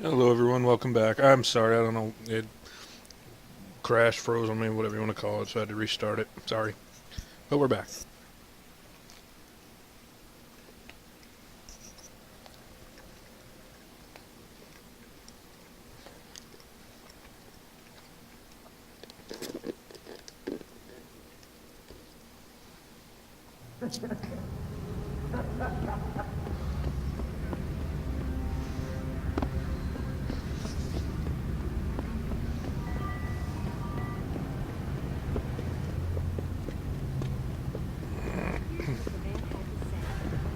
Hello, everyone. Welcome back. I'm sorry. I don't know. It crashed, froze on me, whatever you want to call it, so I had to restart it. Sorry. But we're back.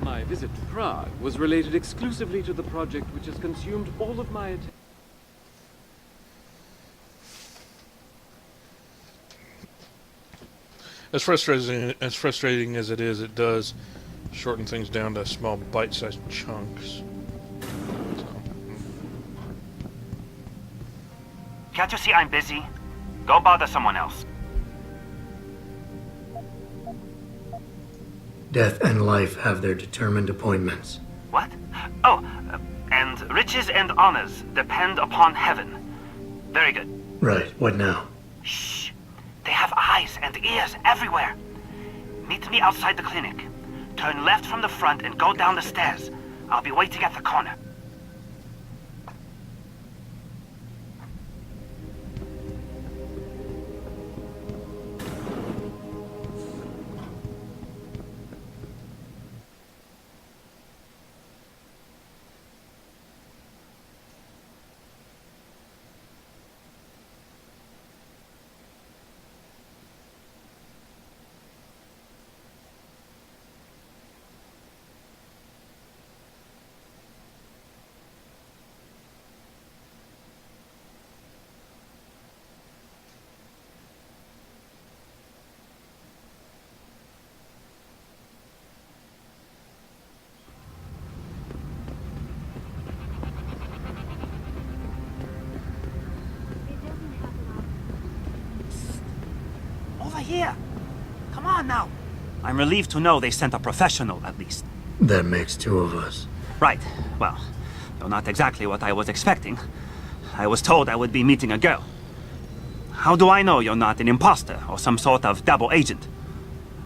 My visit to Prague was related exclusively to the project which has consumed all of my attention. As frustrating as it is, it does shorten things down to small bite-sized chunks. So, Can't you see I'm busy? Go bother someone else. Death and life have their determined appointments. What? Oh, and riches and honors depend upon heaven. Very good. Right, what now? Shh. They have eyes and ears everywhere. Meet me outside the clinic. Turn left from the front and go down the stairs. I'll be waiting at the corner. Over here. Come on now. I'm relieved to know they sent a professional, at least. That makes two of us. Right. Well, though not exactly what I was expecting. I was told I would be meeting a girl. How do I know you're not an imposter or some sort of double agent?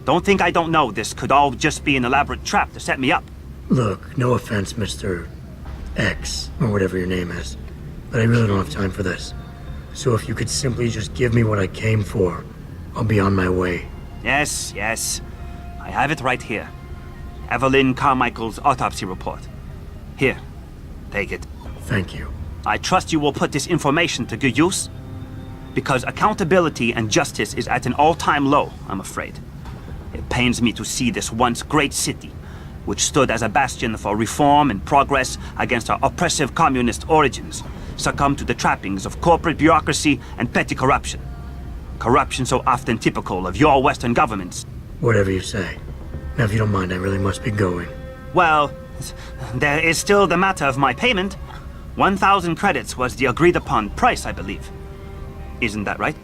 Don't think I don't know this could all just be an elaborate trap to set me up. Look, no offense, Mr. X, or whatever your name is, but I really don't have time for this. So if you could simply just give me what I came for, I'll be on my way. Yes, yes. I have it right here. Evelyn Carmichael's autopsy report. Here, take it. Thank you. I trust you will put this information to good use, because accountability and justice is at an all-time low, I'm afraid. It pains me to see this once great city, which stood as a bastion for reform and progress against our oppressive communist origins, succumb to the trappings of corporate bureaucracy and petty corruption. Corruption so often typical of your Western governments. Whatever you say. Now, if you don't mind, I really must be going. Well, there is still the matter of my payment. 1,000 credits was the agreed-upon price, I believe. Isn't that right?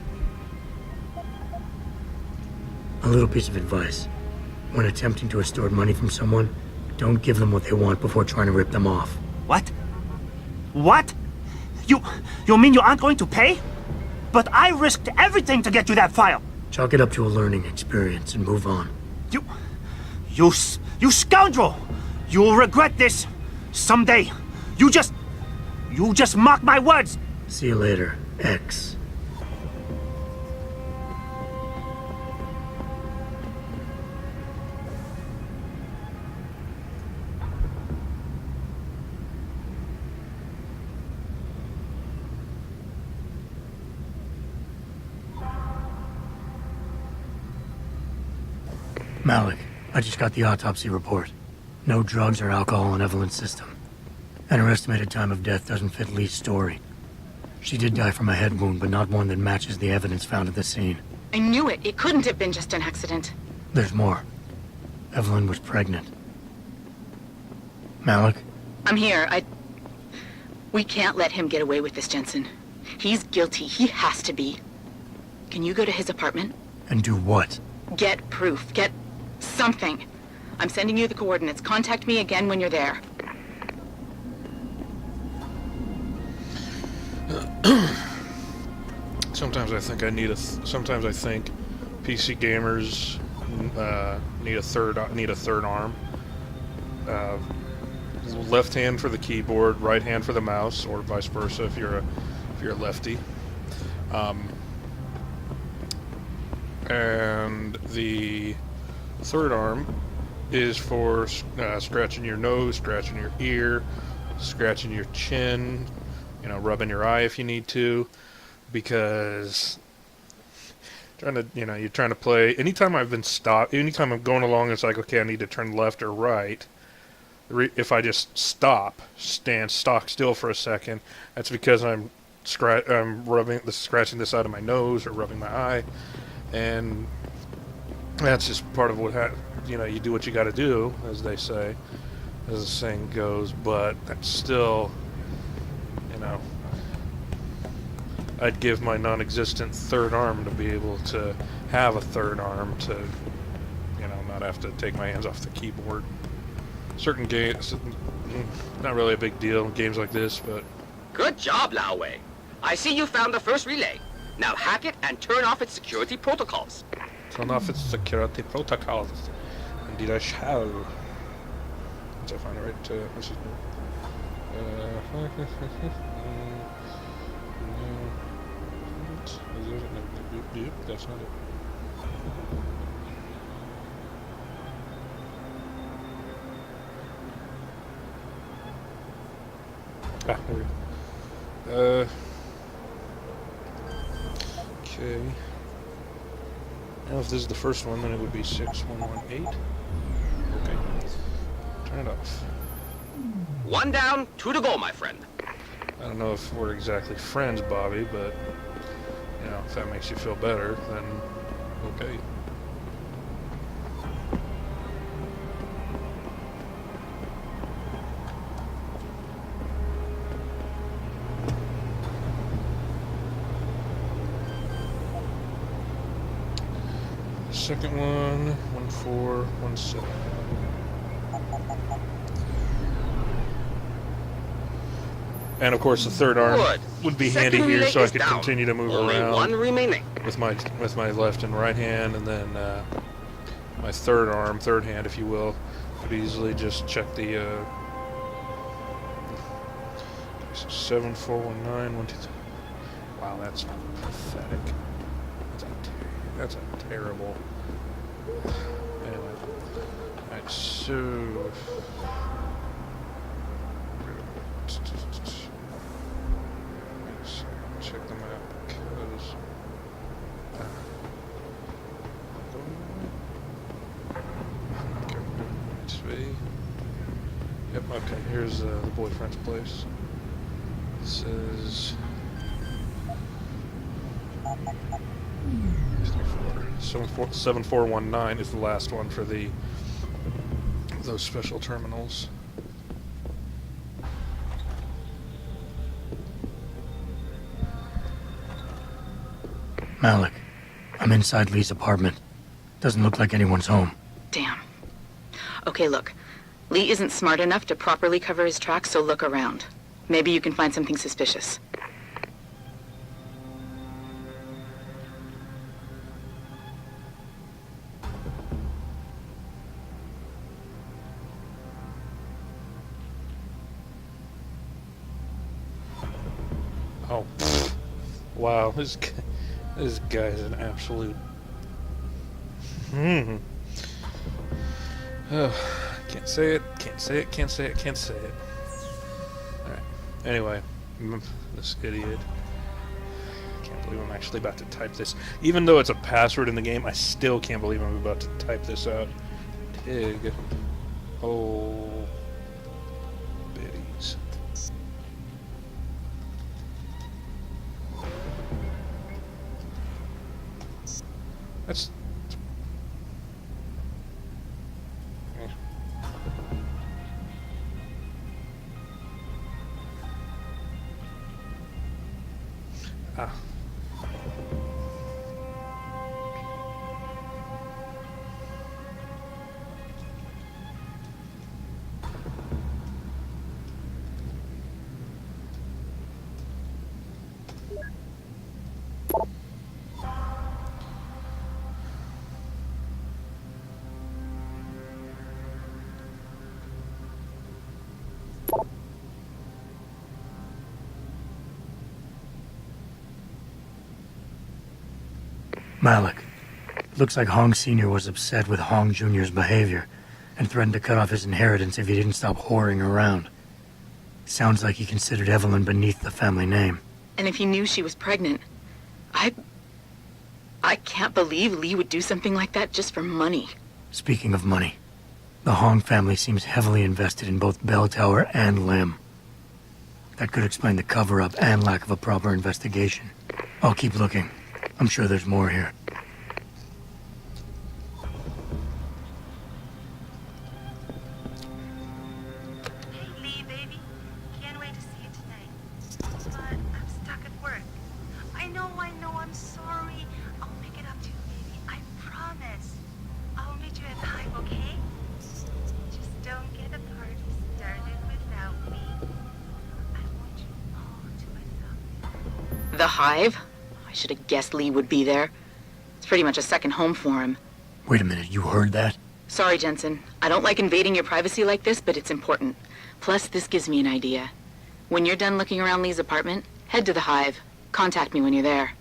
A little piece of advice. When attempting to extort money from someone, don't give them what they want before trying to rip them off. What? What? You mean you aren't going to pay? But I risked everything to get you that file. Chalk it up to a learning experience and move on. You scoundrel! You'll regret this someday. You just mock my words. See you later, X. Malik, I just got the autopsy report. No drugs or alcohol in Evelyn's system. And her estimated time of death doesn't fit Lee's story. She did die from a head wound, but not one that matches the evidence found at the scene. I knew it. It couldn't have been just an accident. There's more. Evelyn was pregnant. Malik? I'm here. We can't let him get away with this, Jensen. He's guilty. He has to be. Can you go to his apartment? And do what? Get proof. Get something. I'm sending you the coordinates. Contact me again when you're there. Sometimes I think sometimes I think PC gamers need a third arm. Uh, Left hand for the keyboard, right hand for the mouse, or vice versa if you're a lefty. And the third arm is for scratching your nose, scratching your ear, scratching your chin, rubbing your eye if you need to, because you're trying to play. Anytime I'm going along, it's like, okay, I need to turn left or right. If I just stand stock still for a second, that's because I'm scratching the side of my nose or rubbing my eye, and that's just part of what you do what you got to do, as they say, as the saying goes. But that's still, I'd give my non-existent third arm to be able to have a third arm to, not have to take my hands off the keyboard. Certain games, not really a big deal in games like this, but... Good job, Lao Wei. I see you found the first relay. Now hack it and turn off its security protocols. Turn off its security protocols. Indeed I shall. Once I find it right to... That's not it. Ah, there we go. Okay. Now if this is the first one, then it would be 6118. Okay. Turn it off. One down, two to go, my friend. I don't know if we're exactly friends, Bobby, but, if that makes you feel better, then okay. Second one, 1417. And of course, the third arm Good. would be Second handy here, relay so I is could down. continue to move Only around one remaining. with my left and right hand, and then my third hand, if you will, could easily just check the 7419 123. Wow, that's pathetic. That's a terrible. Anyway, alright, so. Check the map because. Okay, this way. Yep, okay, here's the boyfriend's place. This is. 7419 is the last one for those special terminals. Malik, I'm inside Lee's apartment. Doesn't look like anyone's home. Damn. Okay, look. Lee isn't smart enough to properly cover his tracks, so look around. Maybe you can find something suspicious. Oh, wow! This guy's an absolute. Oh, can't say it. Can't say it. Can't say it. Can't say it. All right. Anyway, this idiot. Can't believe I'm actually about to type this. Even though it's a password in the game, I still can't believe I'm about to type this out. Tig. Oh. Biddies. That's. Ah. Malik. Looks like Hong Sr. was upset with Hong Jr.'s behavior and threatened to cut off his inheritance if he didn't stop whoring around. Sounds like he considered Evelyn beneath the family name. And if he knew she was pregnant, I can't believe Lee would do something like that just for money. Speaking of money, the Hong family seems heavily invested in both Bell Tower and Lim. That could explain the cover-up and lack of a proper investigation. I'll keep looking. I'm sure there's more here. Hey, Lee, baby. Can't wait to see you tonight. But I'm stuck at work. I know, I'm sorry. I'll make it up to you, baby. I promise. I'll meet you at the Hive, okay? Just don't get the party started without me. I want you all to myself. The Hive? I should have guessed Lee would be there. It's pretty much a second home for him. Wait a minute, you heard that? Sorry, Jensen. I don't like invading your privacy like this, but it's important. Plus, this gives me an idea. When you're done looking around Lee's apartment, head to the Hive. Contact me when you're there.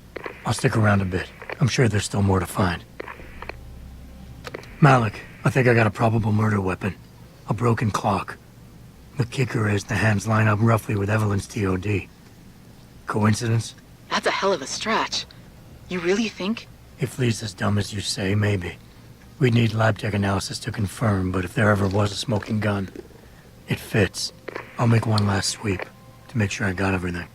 I'll stick around a bit. I'm sure there's still more to find. Malik, I think I got a probable murder weapon. A broken clock. The kicker is the hands line up roughly with Evelyn's TOD. Coincidence? That's a hell of a stretch. You really think? If Lee's as dumb as you say, maybe. We'd need lab tech analysis to confirm, but if there ever was a smoking gun, it fits. I'll make one last sweep to make sure I got everything.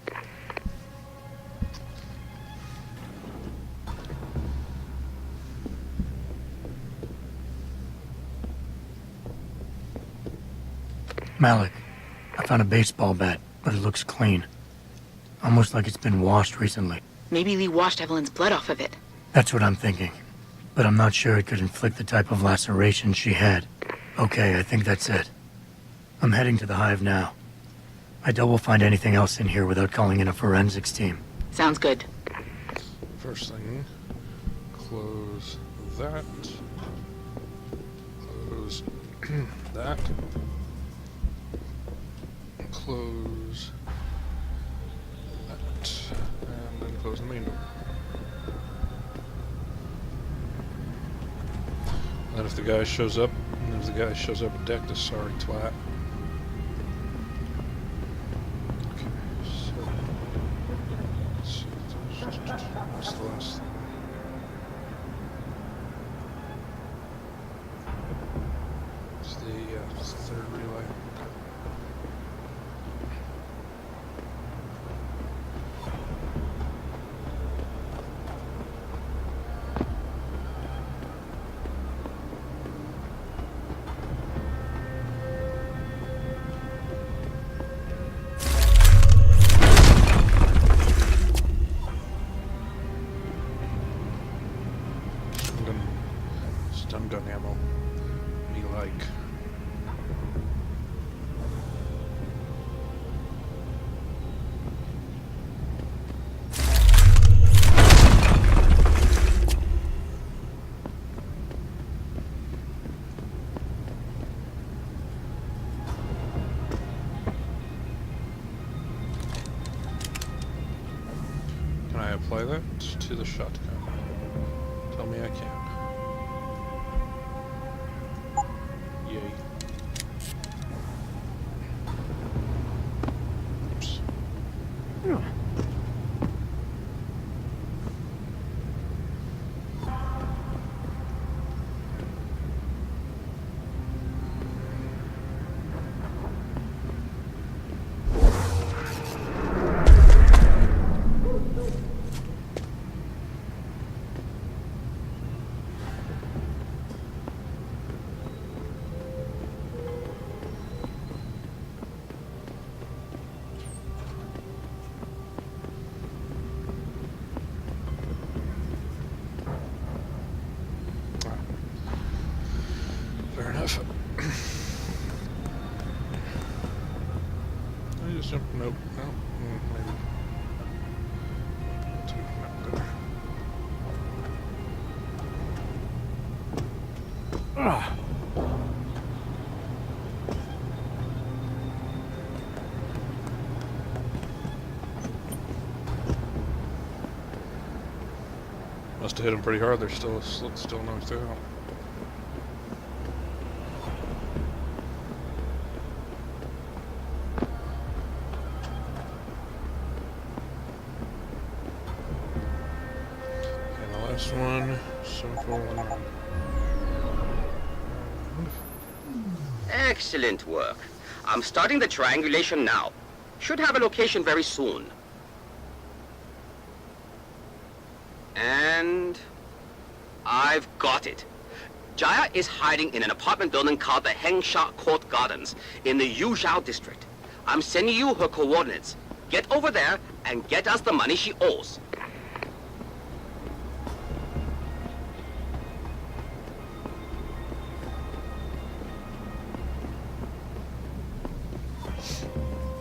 Malik, I found a baseball bat, but it looks clean. Almost like it's been washed recently. Maybe Lee washed Evelyn's blood off of it. That's what I'm thinking. But I'm not sure it could inflict the type of laceration she had. Okay, I think that's it. I'm heading to the Hive now. I doubt we'll find anything else in here without calling in a forensics team. Sounds good. First thing, close that. Close that. Close that. And then close the main door. And then if the guy shows up, at deck, the sorry twat. Okay, so let's see. What's the last thing? It's the third relay. Stun gun ammo. Me like. Can I apply that to the shotgun? Tell me I can. Yay. Oops. Fair enough. I just jumped. Nope. No. Maybe. Two. No, good. to hit them pretty hard. They're still knocked out. And the last one, 741. Excellent work. I'm starting the triangulation now. Should have a location very soon. And I've got it. Jaya is hiding in an apartment building called the Hengsha Court Gardens in the Yuzhou district. I'm sending you her coordinates. Get over there and get us the money she owes.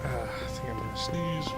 I think I'm gonna sneeze.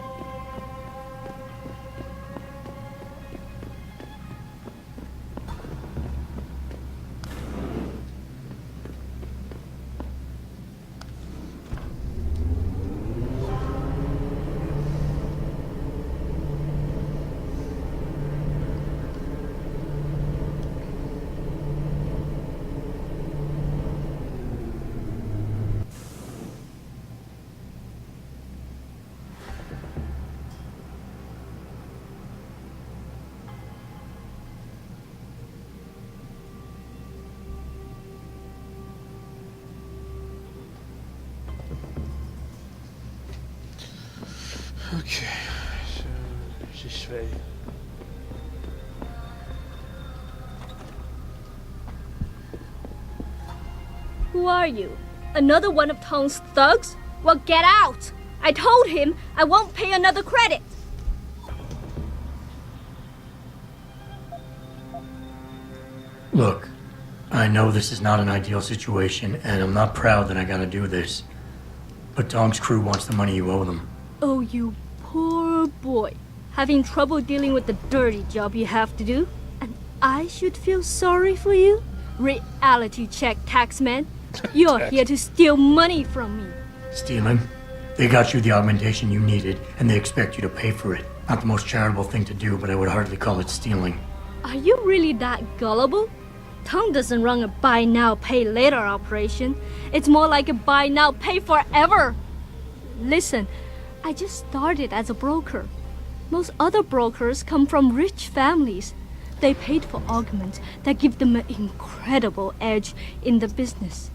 Okay, so this way. Who are you? Another one of Tong's thugs? Well, get out! I told him I won't pay another credit. Look, I know this is not an ideal situation, and I'm not proud that I gotta do this. But Tong's crew wants the money you owe them. Oh, you poor boy. Having trouble dealing with the dirty job you have to do? And I should feel sorry for you? Reality check, taxman. You're here to steal money from me. Stealing? They got you the augmentation you needed, and they expect you to pay for it. Not the most charitable thing to do, but I would hardly call it stealing. Are you really that gullible? Tong doesn't run a buy now, pay later operation. It's more like a buy now, pay forever. Listen, I just started as a broker. Most other brokers come from rich families. They paid for augments that give them an incredible edge in the business.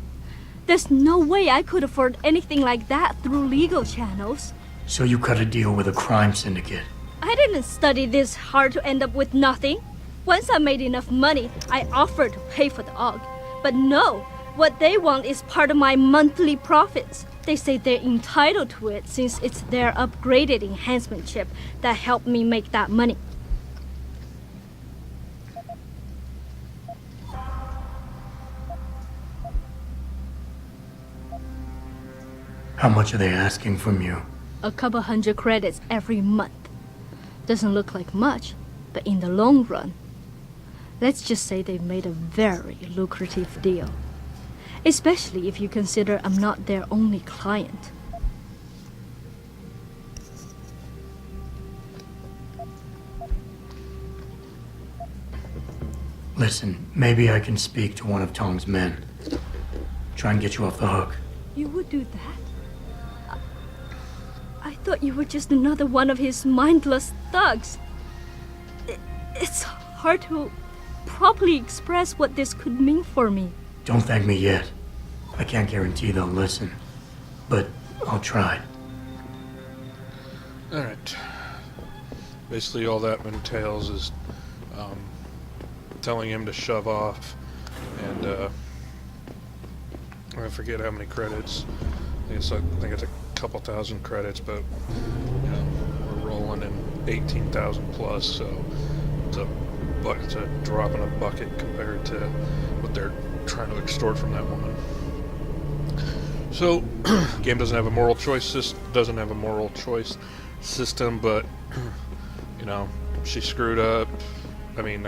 There's no way I could afford anything like that through legal channels. So you cut a deal with a crime syndicate. I didn't study this hard to end up with nothing. Once I made enough money, I offered to pay for the aug. But no, what they want is part of my monthly profits. They say they're entitled to it since it's their upgraded enhancement chip that helped me make that money. How much are they asking from you? A couple hundred credits every month. Doesn't look like much, but in the long run, let's just say they've made a very lucrative deal. Especially if you consider I'm not their only client. Listen, maybe I can speak to one of Tong's men. Try and get you off the hook. You would do that? I thought you were just another one of his mindless thugs. It's hard to properly express what this could mean for me. Don't thank me yet. I can't guarantee they'll listen, but I'll try. Alright. Basically all that entails is telling him to shove off, and I forget how many credits. I think it's a couple thousand credits, but you know, we're rolling in 18,000 plus, so it's a drop in a bucket compared to what they're trying to extort from that woman. So, game doesn't have a moral choice system, but you know, she screwed up. I mean,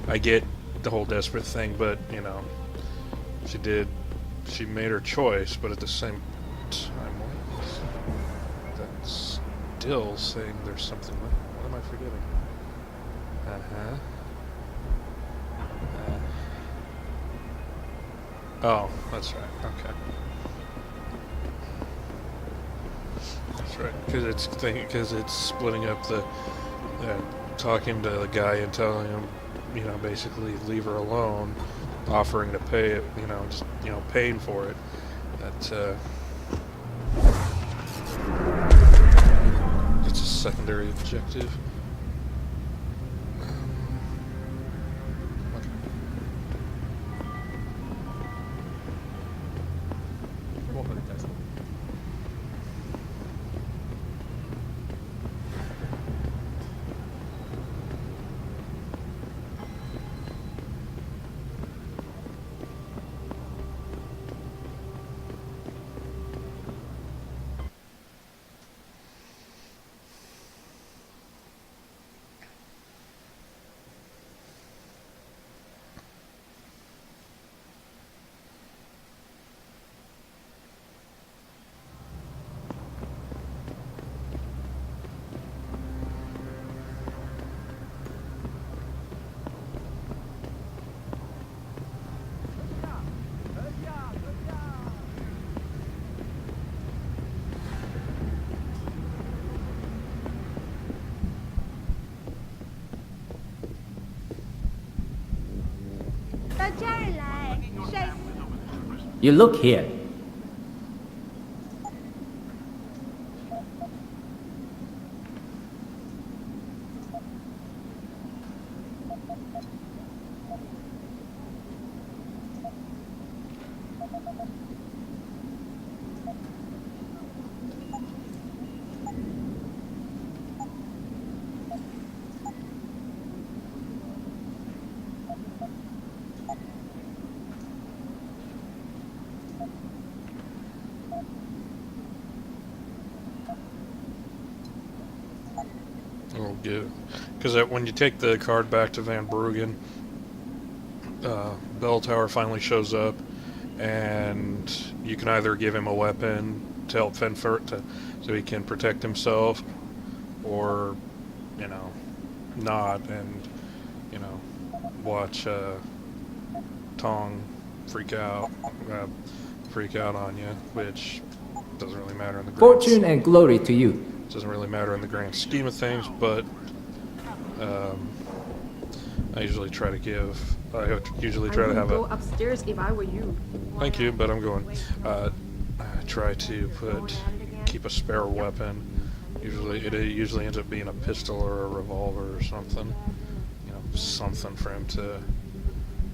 I get the whole desperate thing, but you know, she made her choice, but at the same time, that's still saying there's something. What am I forgetting? Oh, that's right. Okay. That's right. Because it's splitting up the talking to the guy and telling him, basically leave her alone, offering to pay it, just paying for it. That it's a secondary objective. You look here. Oh, good. Because when you take the card back to Van Bruggen, Bell Tower finally shows up, and you can either give him a weapon to help fend for it, so he can protect himself, or, not, and, watch Tong freak out on you, which doesn't really matter in the grand Fortune and glory to you. doesn't really matter in the grand scheme of things, but I usually try to have go a... upstairs if I were you. Thank you, but I'm going. I try to keep a spare weapon. It usually ends up being a pistol or a revolver or something. Something for him to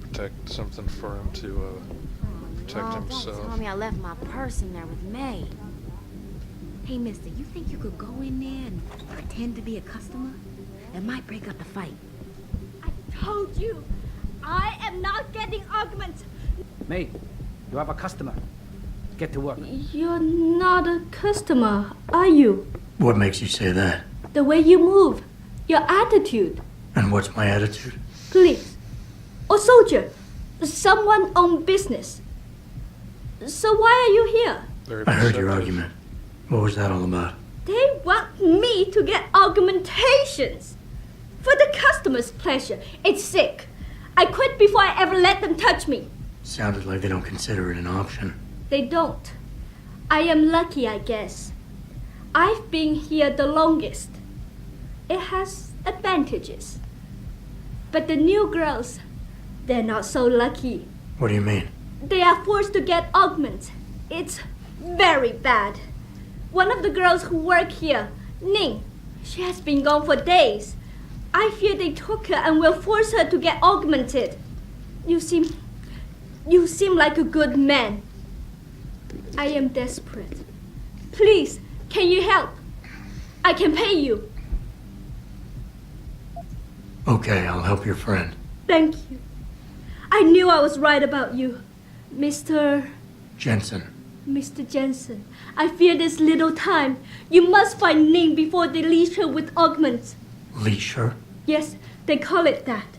protect himself. Don't tell me I left my purse in there with May. Hey, mister, you think you could go in there and pretend to be a customer? It might break up the fight. I told you, I am not getting arguments. May, you have a customer. Get to work. You're not a customer, are you? What makes you say that? The way you move, your attitude. And what's my attitude? Police, or soldier, someone on business. So why are you here? Very I heard your perceptive. argument. What was that all about? They want me to get argumentations. For the customer's pleasure. It's sick. I quit before I ever let them touch me. Sounded like they don't consider it an option. They don't. I am lucky, I guess. I've been here the longest. It has advantages. But the new girls, they're not so lucky. What do you mean? They are forced to get augments. It's very bad. One of the girls who work here, Ning, she has been gone for days. I fear they took her and will force her to get augmented. You seem like a good man. I am desperate. Please, can you help? I can pay you. Okay, I'll help your friend. Thank you. I knew I was right about you, Mr. Jensen. Mr. Jensen. I fear there's little time. You must find Ning before they leash her with augments. Leash her? Yes, they call it that.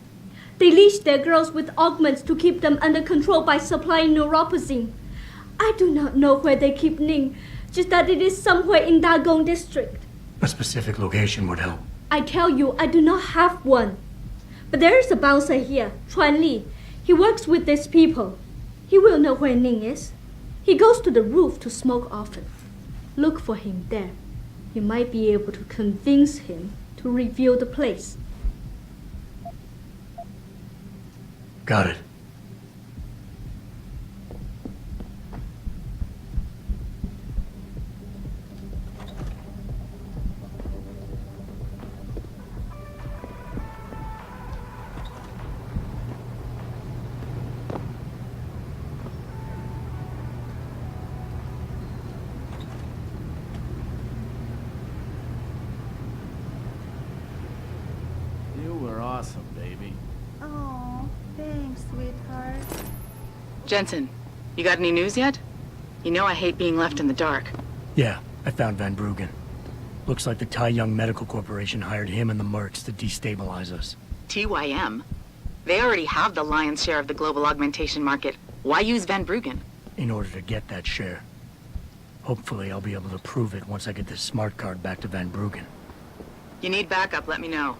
They leash their girls with augments to keep them under control by supplying neuropazine. I do not know where they keep Ning, just that it is somewhere in Dagong district. A specific location would help. I tell you, I do not have one. But there is a bouncer here, Chuan Li. He works with these people. He will know where Ning is. He goes to the roof to smoke often. Look for him there. You might be able to convince him to reveal the place. Got it. You were awesome, baby. Oh, thanks, sweetheart. Jensen, you got any news yet? You know I hate being left in the dark. Yeah, I found Van Bruggen. Looks like the Tai Yong Medical Corporation hired him and the mercs to destabilize us. TYM? They already have the lion's share of the global augmentation market. Why use Van Bruggen? In order to get that share. Hopefully I'll be able to prove it once I get this smart card back to Van Bruggen. You need backup, let me know.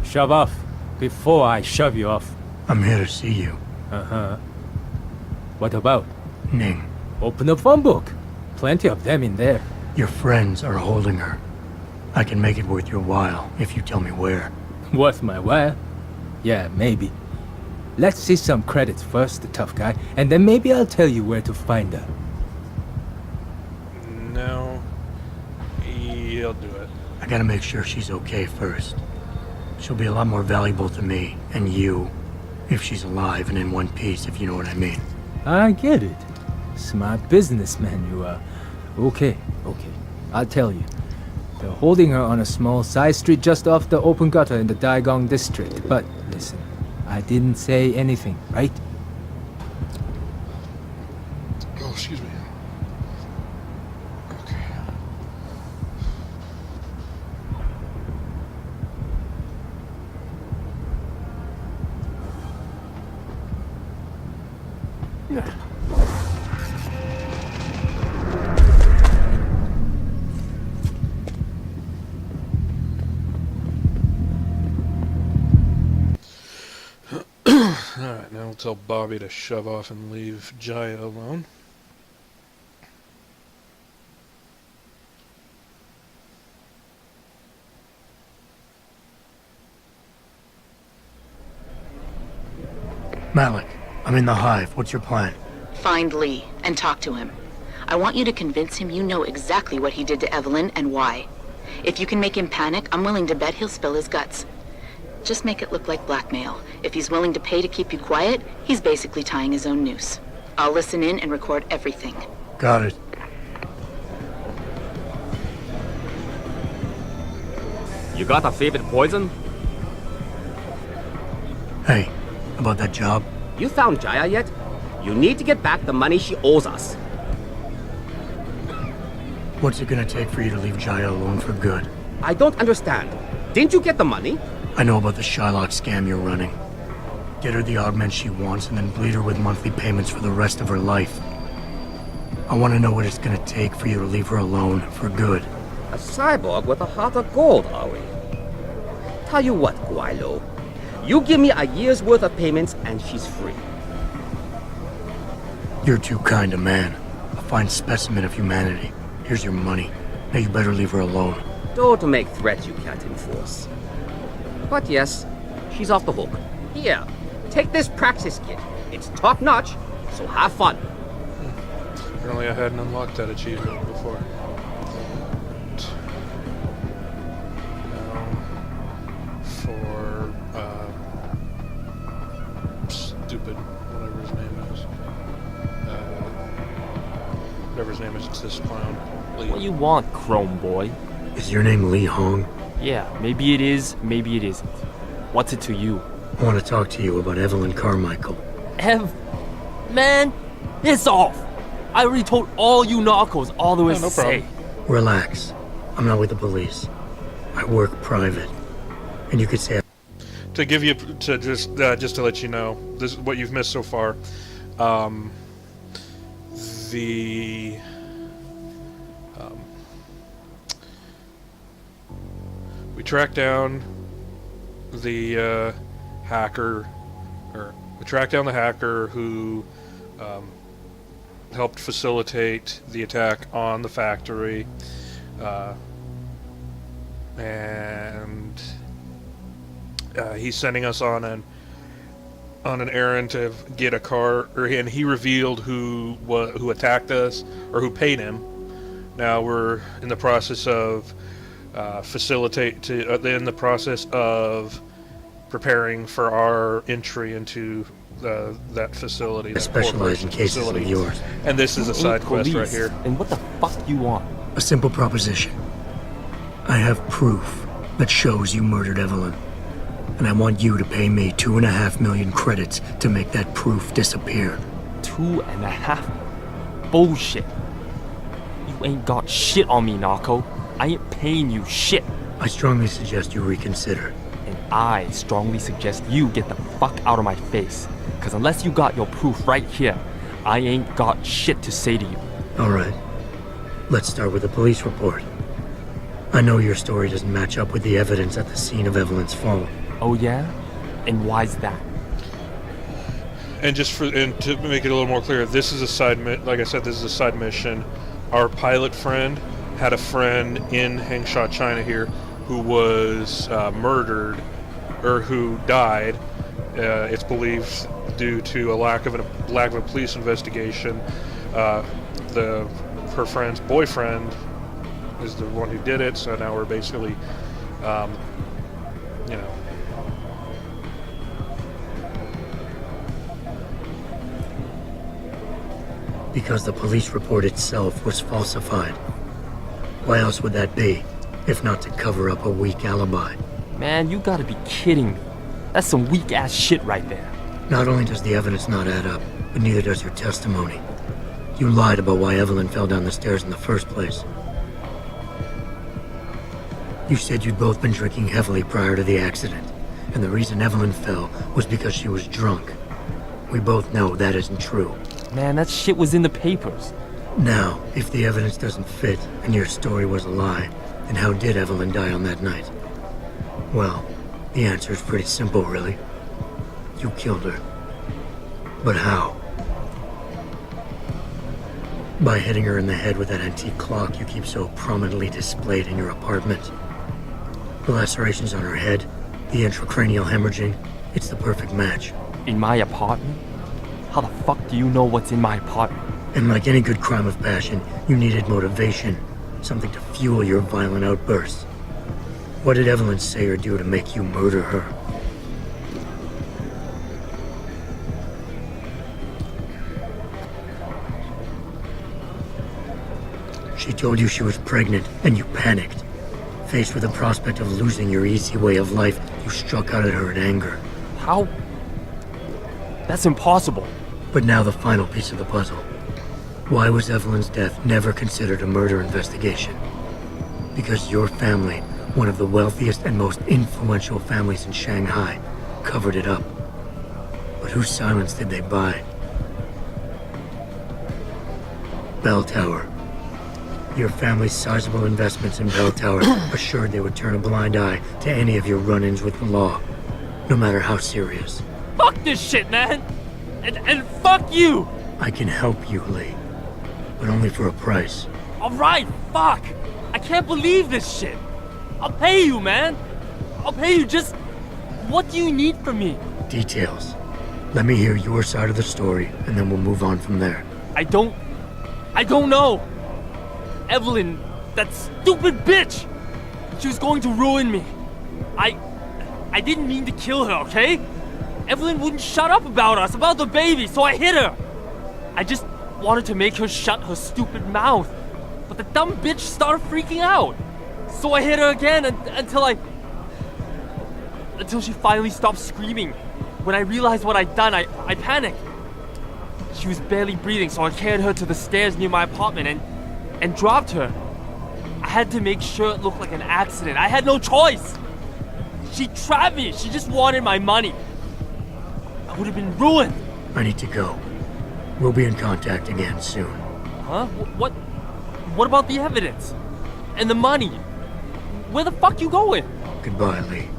Shove off, before I shove you off. I'm here to see you. Uh-huh. What about? Ning, Open the phone book. Plenty of them in there. your friends are holding her. I can make it worth your while if you tell me where. Worth my while? Yeah, maybe. Let's see some credits first, the tough guy, and then maybe I'll tell you where to find her. No. He'll do it. I gotta make sure she's okay first. She'll be a lot more valuable to me, and you, if she's alive and in one piece, if you know what I mean. I get it. Smart businessman you are. Okay. I'll tell you. They're holding her on a small side street just off the open gutter in the Daigong district. But listen, I didn't say anything, right? Oh, excuse me. Okay. Alright, now we'll tell Bobby to shove off and leave Jaya alone. Malik, I'm in the hive. What's your plan? Find Lee and talk to him. I want you to convince him you know exactly what he did to Evelyn and why. If you can make him panic, I'm willing to bet he'll spill his guts. Just make it look like blackmail. If he's willing to pay to keep you quiet, he's basically tying his own noose. I'll listen in and record everything. Got it. You got a favorite poison? Hey, about that job? You found Jaya yet? You need to get back the money she owes us. What's it gonna take for you to leave Jaya alone for good? I don't understand. Didn't you get the money? I know about the Shylock scam you're running. Get her the augment she wants and then bleed her with monthly payments for the rest of her life. I want to know what it's gonna take for you to leave her alone for good. A cyborg with a heart of gold, are we? Tell you what, Guaylo. You give me a year's worth of payments and she's free. You're too kind a man. A fine specimen of humanity. Here's your money. Now you better leave her alone. Don't make threats you can't enforce. But yes, she's off the hook. Here, take this praxis kit. It's top-notch, so have fun. Apparently I hadn't unlocked that achievement before. Now, for, stupid, whatever his name is. Whatever his name is, it's this clown. Lee. What you want, Chrome Boy? Is your name Lee Hong? Yeah, maybe it is, maybe it isn't. What's it to you? I want to talk to you about Evelyn Carmichael. Man, it's off! I already told all you narcos all there is no to say. problem. Relax. I'm not with the police. I work private. And you could say To give you, to just to let you know, this is what you've missed so far. We tracked down the hacker we tracked down the hacker who helped facilitate the attack on the factory, and he's sending us on an errand to get a car, and he revealed who attacked us or who paid him. Now we're in the process of preparing for our entry into that facility. I specialize in cases like yours. And this is a side quest right here. And what the fuck you want? A simple proposition. I have proof that shows you murdered Evelyn. And I want you to pay me 2.5 million credits to make that proof disappear. 2.5? Bullshit. You ain't got shit on me, Narco. I ain't paying you shit. I strongly suggest you reconsider. And I strongly suggest you get the fuck out of my face. Because unless you got your proof right here, I ain't got shit to say to you. Alright. Let's start with the police report. I know your story doesn't match up with the evidence at the scene of Evelyn's fall. Oh yeah? And why's that? And to make it a little more clear, this is a side like I said, this is a side mission. Our pilot friend had a friend in Hengsha, China here, who was murdered, or who died. It's believed due to a lack of a police investigation. Her friend's boyfriend is the one who did it. So now we're basically, Because the police report itself was falsified. Why else would that be, if not to cover up a weak alibi? Man, you gotta be kidding me. That's some weak-ass shit right there. Not only does the evidence not add up, but neither does your testimony. You lied about why Evelyn fell down the stairs in the first place. You said you'd both been drinking heavily prior to the accident, and the reason Evelyn fell was because she was drunk. We both know that isn't true. Man, that shit was in the papers. Now, if the evidence doesn't fit and your story was a lie, then how did Evelyn die on that night? Well, the answer is pretty simple, really. You killed her. But how? By hitting her in the head with that antique clock you keep so prominently displayed in your apartment. The lacerations on her head, the intracranial hemorrhaging, it's the perfect match. In my apartment? How the fuck do you know what's in my apartment? And like any good crime of passion, you needed motivation, something to fuel your violent outbursts. What did Evelyn say or do to make you murder her? She told you she was pregnant, and you panicked. Faced with the prospect of losing your easy way of life, you struck out at her in anger. How? That's impossible. But now the final piece of the puzzle. Why was Evelyn's death never considered a murder investigation? Because your family, one of the wealthiest and most influential families in Shanghai, covered it up. But whose silence did they buy? Bell Tower. Your family's sizable investments in Bell Tower assured they would turn a blind eye to any of your run-ins with the law, no matter how serious. Fuck this shit, man! And fuck you! I can help you, Lee. But only for a price. Alright, fuck! I can't believe this shit! I'll pay you, man! I'll pay you, just... What do you need from me? Details. Let me hear your side of the story, and then we'll move on from there. I don't know! Evelyn, that stupid bitch! She was going to ruin me. I didn't mean to kill her, okay? Evelyn wouldn't shut up about us, about the baby, so I hit her. I just wanted to make her shut her stupid mouth. But the dumb bitch started freaking out. So I hit her again until she finally stopped screaming. When I realized what I'd done, I panicked. She was barely breathing, so I carried her to the stairs near my apartment and dropped her. I had to make sure it looked like an accident. I had no choice. She trapped me. She just wanted my money. I would have been ruined. I need to go. We'll be in contact again soon. Huh? What about the evidence? And the money? Where the fuck you going? Goodbye, Lee.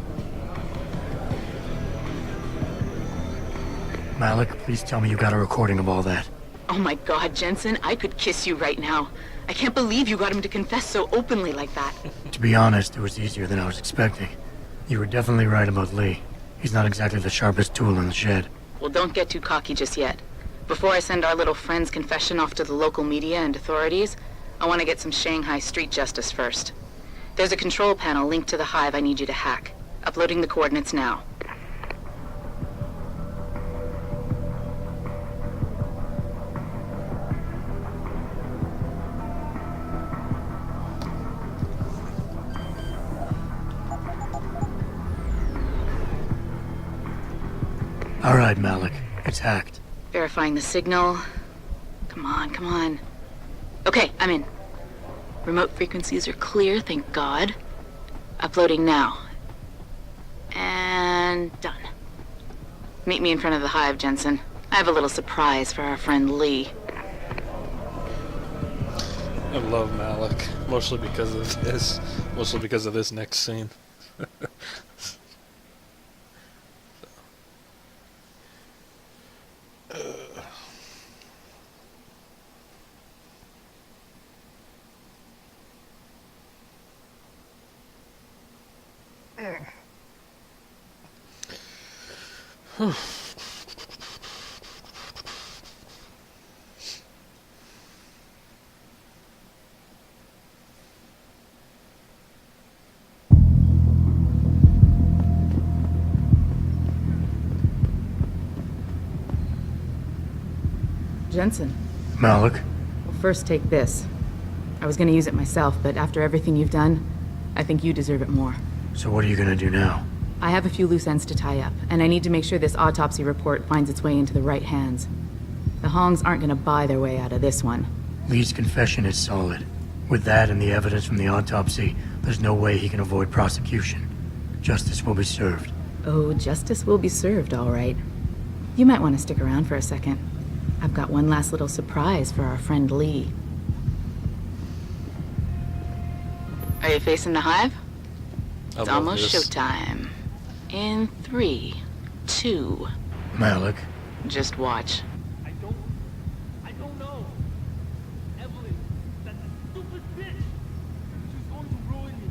Malik, please tell me you got a recording of all that. Oh my God, Jensen, I could kiss you right now. I can't believe you got him to confess so openly like that. To be honest, it was easier than I was expecting. You were definitely right about Lee. He's not exactly the sharpest tool in the shed. Well, don't get too cocky just yet. Before I send our little friend's confession off to the local media and authorities, I want to get some Shanghai street justice first. There's a control panel linked to the hive I need you to hack. Uploading the coordinates now. All right, Malik. It's hacked. Verifying the signal. Come on, come on. Okay, I'm in. Remote frequencies are clear, thank God. Uploading now. And done. Meet me in front of the hive, Jensen. I have a little surprise for our friend Lee. I love Malik, mostly because of this. Mostly because of this next scene. Jensen. Malik? Well, first take this. I was gonna use it myself, but after everything you've done, I think you deserve it more. So what are you gonna do now? I have a few loose ends to tie up, and I need to make sure this autopsy report finds its way into the right hands. The Hongs aren't gonna buy their way out of this one. Lee's confession is solid. With that and the evidence from the autopsy, there's no way he can avoid prosecution. Justice will be served. Oh, justice will be served, all right. You might want to stick around for a second. I've got one last little surprise for our friend Lee. Are you facing the hive? It's almost showtime. In 3, 2... Malik? Just watch. I don't know. Evelyn, that stupid bitch. She's going to ruin me.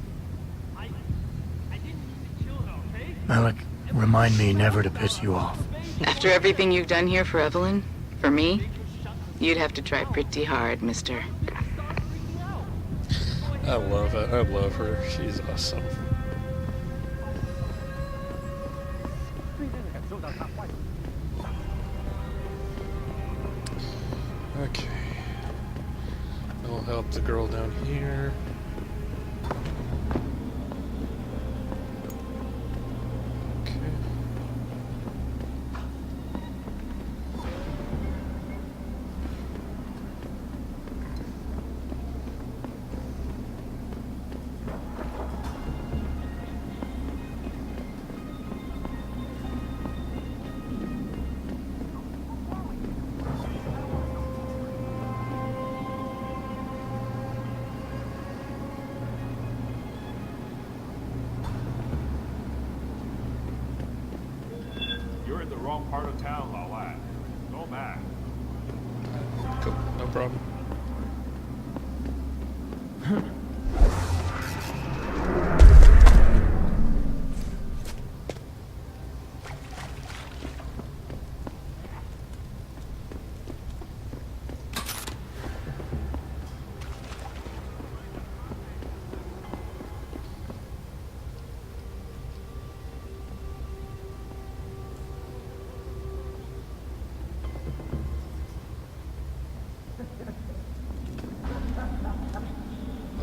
I didn't mean to kill her, okay? Malik, remind me never to piss you off. After everything you've done here for Evelyn, for me, you'd have to try pretty hard, mister. I love it. I love her. She's awesome. Okay. I'll help the girl down here. Okay. You're in the wrong part of town, Lao Lad. Go back. Cool. No problem.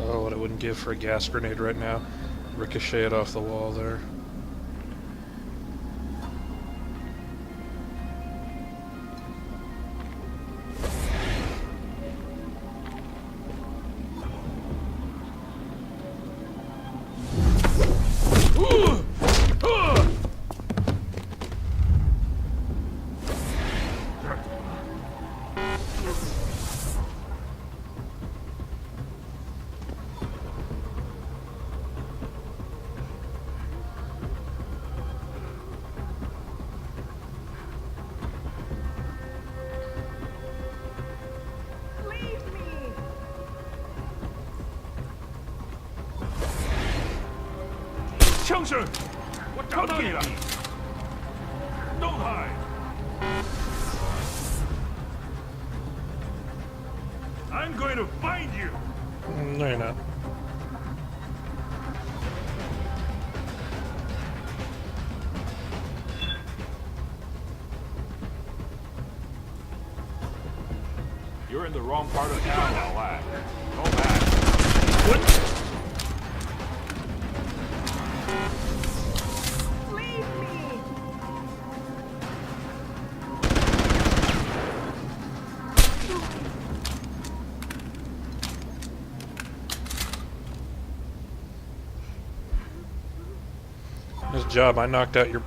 Oh, what I wouldn't give for a gas grenade right now. Ricochet it off the wall there. Hengsha! Don't get me! Don't hide! I'm going to find you! No, you're not. You're in the wrong part of town, Lao Lai. Go back. What? Leave me! This job, I knocked out your.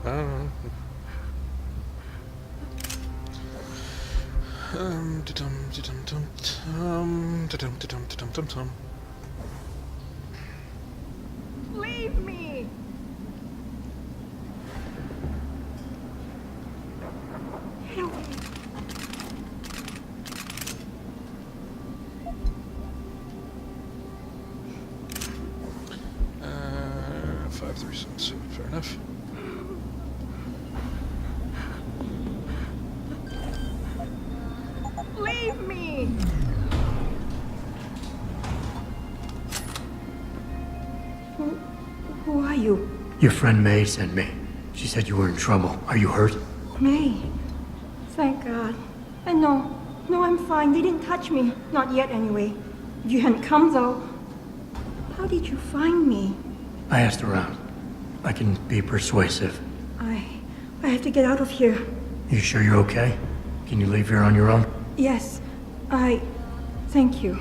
Leave me! Get away! Uh, 537. Fair enough. Leave me! Who are you? Your friend May sent me. She said you were in trouble. Are you hurt? May. Thank God. No, I'm fine. They didn't touch me. Not yet, anyway. If you hadn't come, though, how did you find me? I asked around. I can be persuasive. I have to get out of here. You sure you're okay? Can you leave here on your own? Yes, thank you.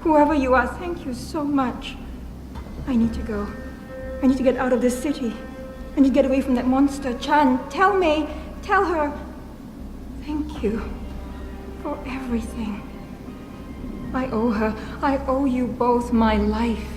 Whoever you are, thank you so much. I need to go. I need to get out of this city. I need to get away from that monster, Chan. Tell May, tell her. Thank you for everything. I owe her. I owe you both my life.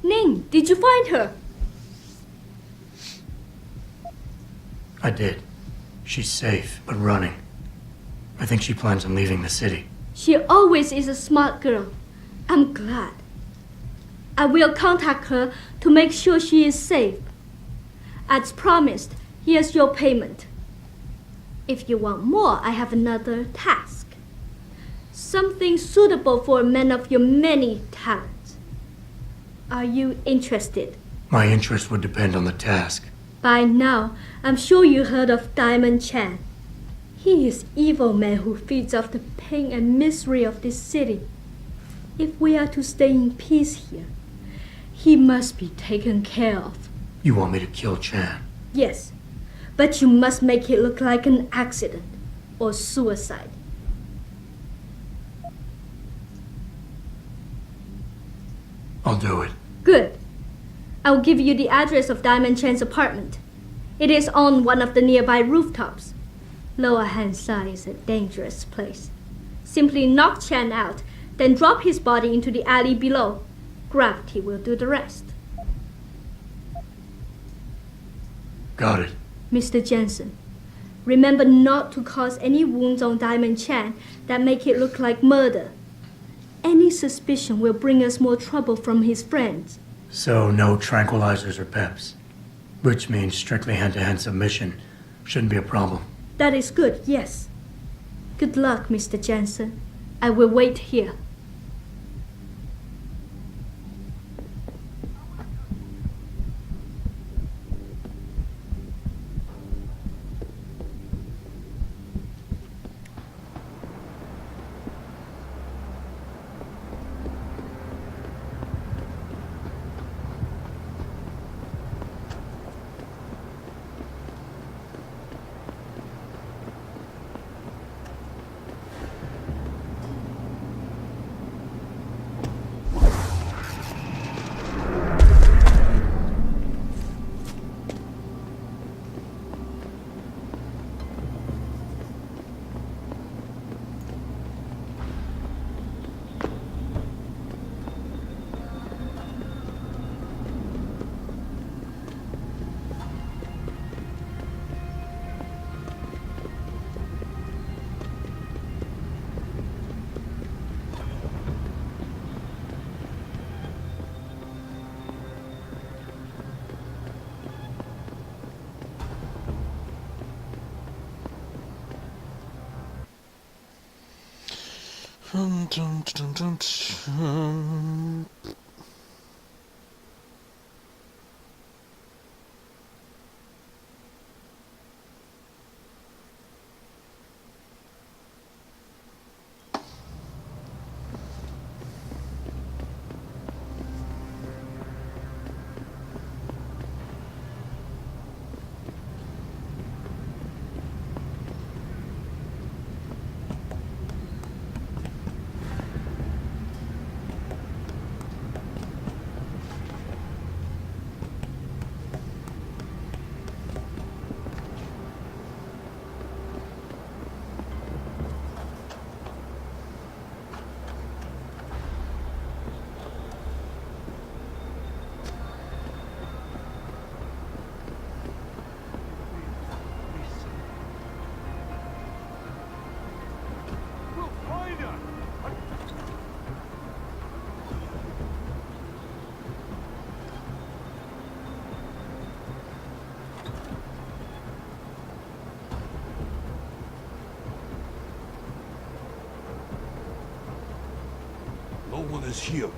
Ning, did you find her? I did. She's safe, but running. I think she plans on leaving the city. She always is a smart girl. I'm glad. I will contact her to make sure she is safe. As promised, here's your payment. If you want more, I have another task. Something suitable for a man of your many talents. Are you interested? My interest would depend on the task. By now, I'm sure you heard of Diamond Chan. He is evil man who feeds off the pain and misery of this city. If we are to stay in peace here, he must be taken care of. You want me to kill Chan? Yes, but you must make it look like an accident or suicide. I'll do it. Good. I'll give you the address of Diamond Chan's apartment. It is on one of the nearby rooftops. Lower Hengsha is a dangerous place. Simply knock Chan out, then drop his body into the alley below. Gravity will do the rest. Got it. Mr. Jensen, remember not to cause any wounds on Diamond Chan that make it look like murder. Any suspicion will bring us more trouble from his friends. So no tranquilizers or peps? Which means strictly hand-to-hand submission. Shouldn't be a problem. That is good, yes. Good luck, Mr. Jensen. I will wait here. No one is here.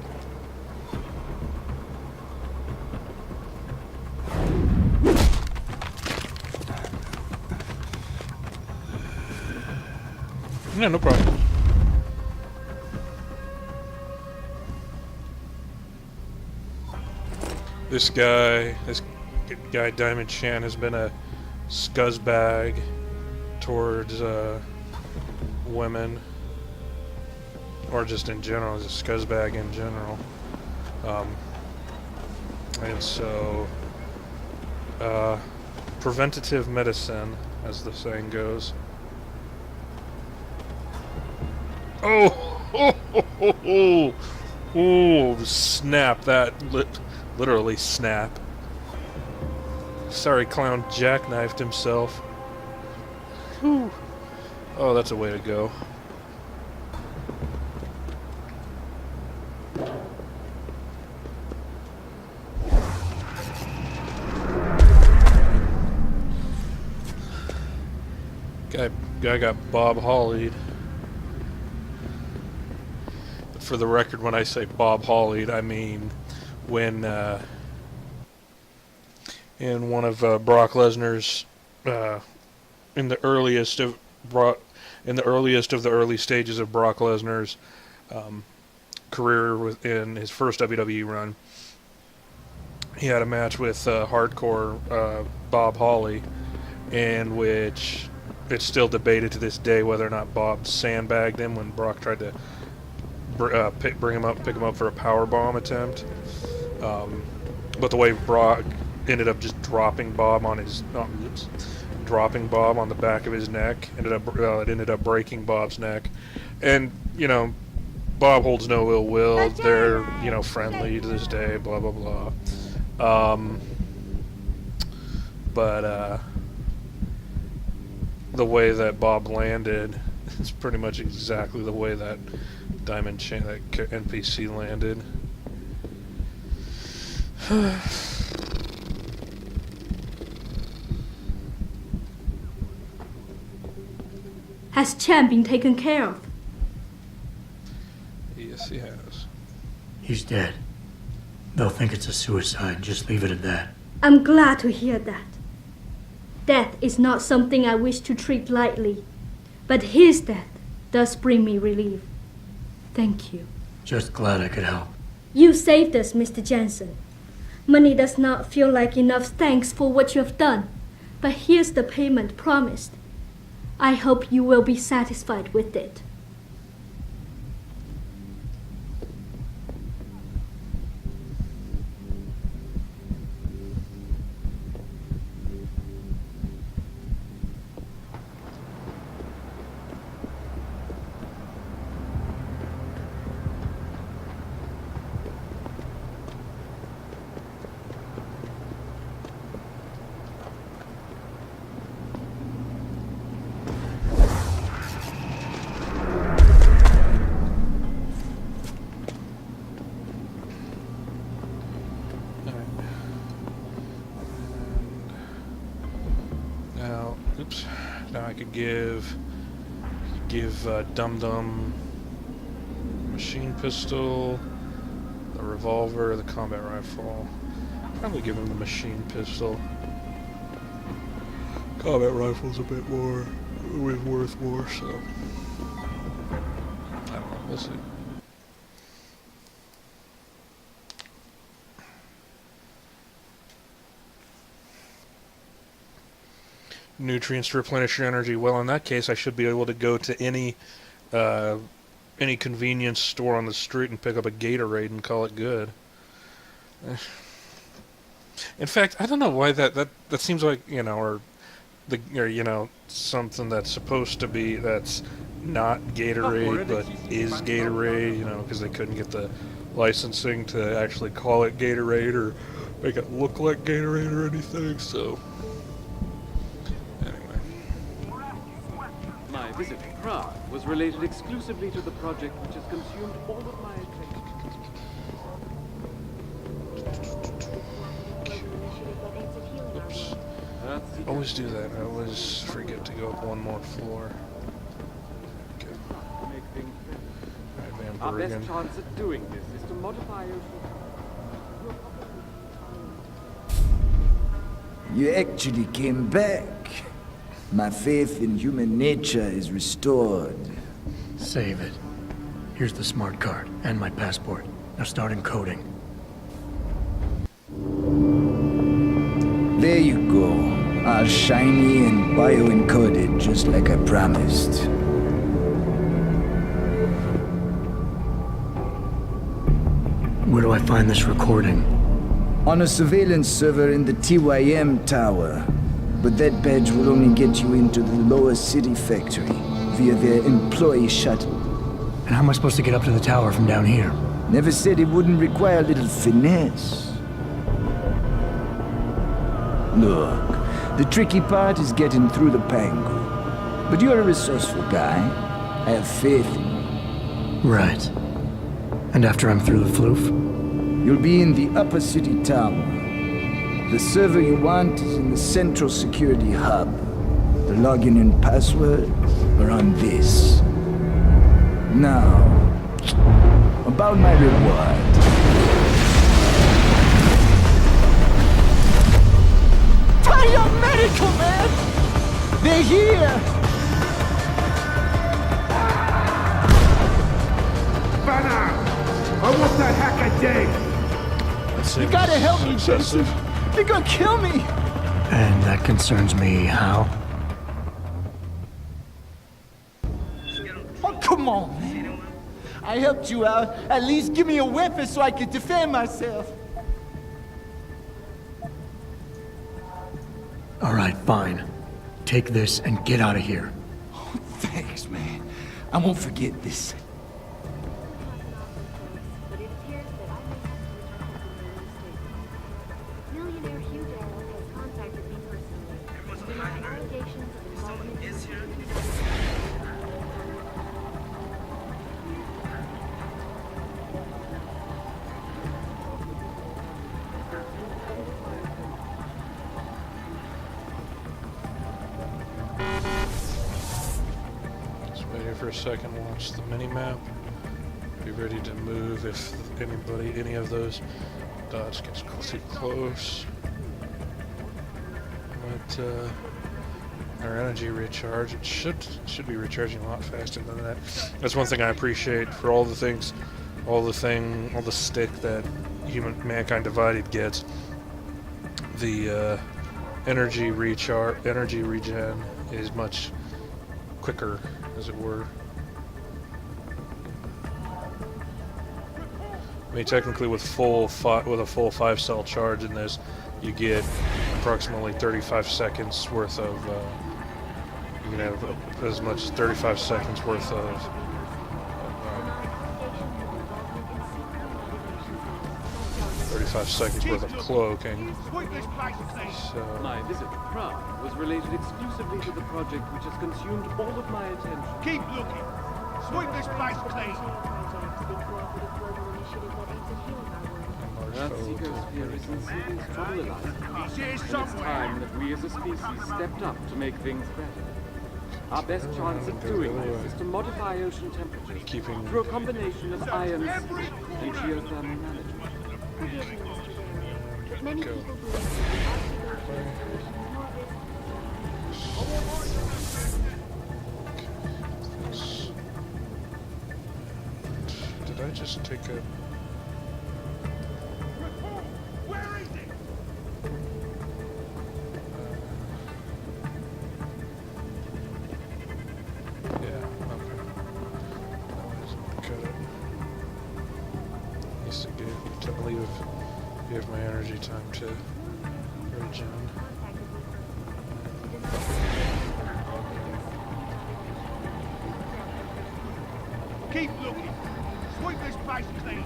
Yeah, no problem. This guy Diamond Chan has been a scuzzbag towards women, or just in general, as a scuzzbag in general. And so, preventative medicine, as the saying goes. Oh, snap, that literally snap. Sorry, clown jackknifed himself. Whew. Oh, that's a way to go. Guy got Bob Hollied. But for the record, when I say Bob Hollied, I mean when in one of Brock Lesnar's in the earliest of the early stages of Brock Lesnar's career within his first WWE run, he had a match with hardcore Bob Holly, in which it's still debated to this day whether or not Bob sandbagged him when Brock tried to pick him up for a powerbomb attempt. But the way Brock ended up just dropping Bob on the back of his neck, it ended up breaking Bob's neck. And Bob holds no ill will. They're friendly to this day. Blah blah blah. But the way that Bob landed is pretty much exactly the way that Diamond Chan, that NPC, landed. Has Chan been taken care of? Yes, he has. He's dead. They'll think it's a suicide. Just leave it at that. I'm glad to hear that. Death is not something I wish to treat lightly, but his death does bring me relief. Thank you. Just glad I could help. You saved us, Mr. Jensen. Money does not feel like enough thanks for what you have done, but here's the payment promised. I hope you will be satisfied with it. Oops. Now I could give Dum Dum machine pistol, the revolver, the combat rifle. Probably give him the machine pistol. Combat rifle's a bit more, worth more, so I don't know. We'll see. Nutrients to replenish your energy. Well, in that case, I should be able to go to any convenience store on the street and pick up a Gatorade and call it good. In fact, I don't know why that seems like, or something that's supposed to be, that's not Gatorade but is Gatorade, because they couldn't get the licensing to actually call it Gatorade or make it look like Gatorade or anything. So My visit to Prague was related exclusively to the project which has consumed all of my attention. Oops. Always do that. I always forget to go up one more floor. Okay. Alright, Our Van best chance at doing this is to modify your... You actually came back. My faith in human nature is restored. Save it. Here's the smart card and my passport. Now start encoding. There you go. All shiny and bio-encoded, just like I promised. Where do I find this recording? On a surveillance server in the TYM tower. But that badge will only get you into the lower city factory via their employee shuttle. And how am I supposed to get up to the tower from down here? Never said it wouldn't require a little finesse. Look, the tricky part is getting through the Pangu. But you're a resourceful guy. I have faith in you. Right. And after I'm through the floof? You'll be in the upper city tower. The server you want is in the central security hub. The login and password are on this. Now, about my reward. Tai Yong Medical, man! They're here! Banner! I want that hack a day! You gotta help me, Jason! They're gonna kill me! And that concerns me how? Oh, come on, man. I helped you out. At least give me a weapon so I can defend myself. All right, fine. Take this and get out of here. Oh, thanks, man. I won't forget this. a second, watch the mini-map. Be ready to move if any of those dots gets too close. But our energy recharge, it should be recharging a lot faster than that. That's one thing I appreciate for all the things, all the stick that Mankind Divided gets. The energy regen is much quicker, as it were. I mean, technically, with a full 5-cell charge in this, you get approximately 35 seconds worth of. You can have as much as 35 seconds worth of. 35 seconds worth of cloaking. So. My visit to Prague was related exclusively to the project which has consumed all of my attention. Keep looking. Sweep this place clean. Earthseeker's fear is receiving trouble alive. It's time that we as a species stepped up to make things better. Our best chance of doing this is to modify ocean temperatures through a combination of ions and geothermal management. Many Go. people Did I just take a... Where is it? Yeah, okay. Cut it. Used to give my energy time to regen. Keep looking. Sweep this place clean.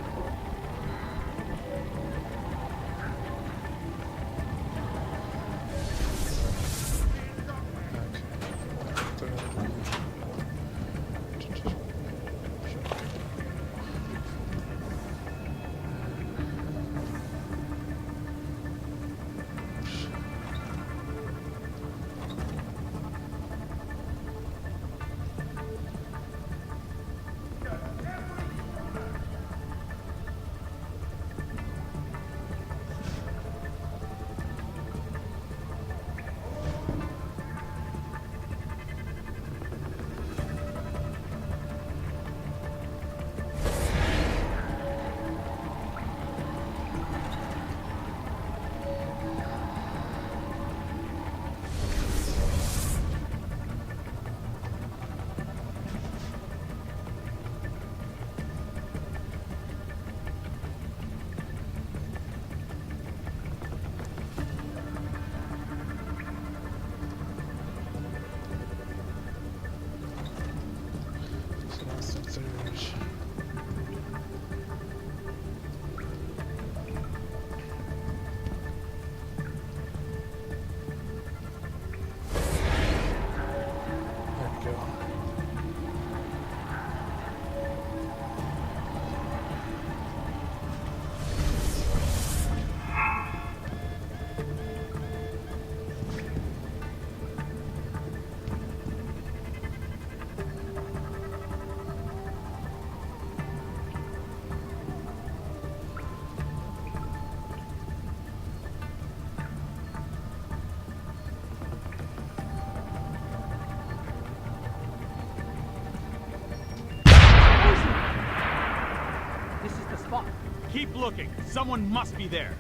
Keep looking. Someone must be there.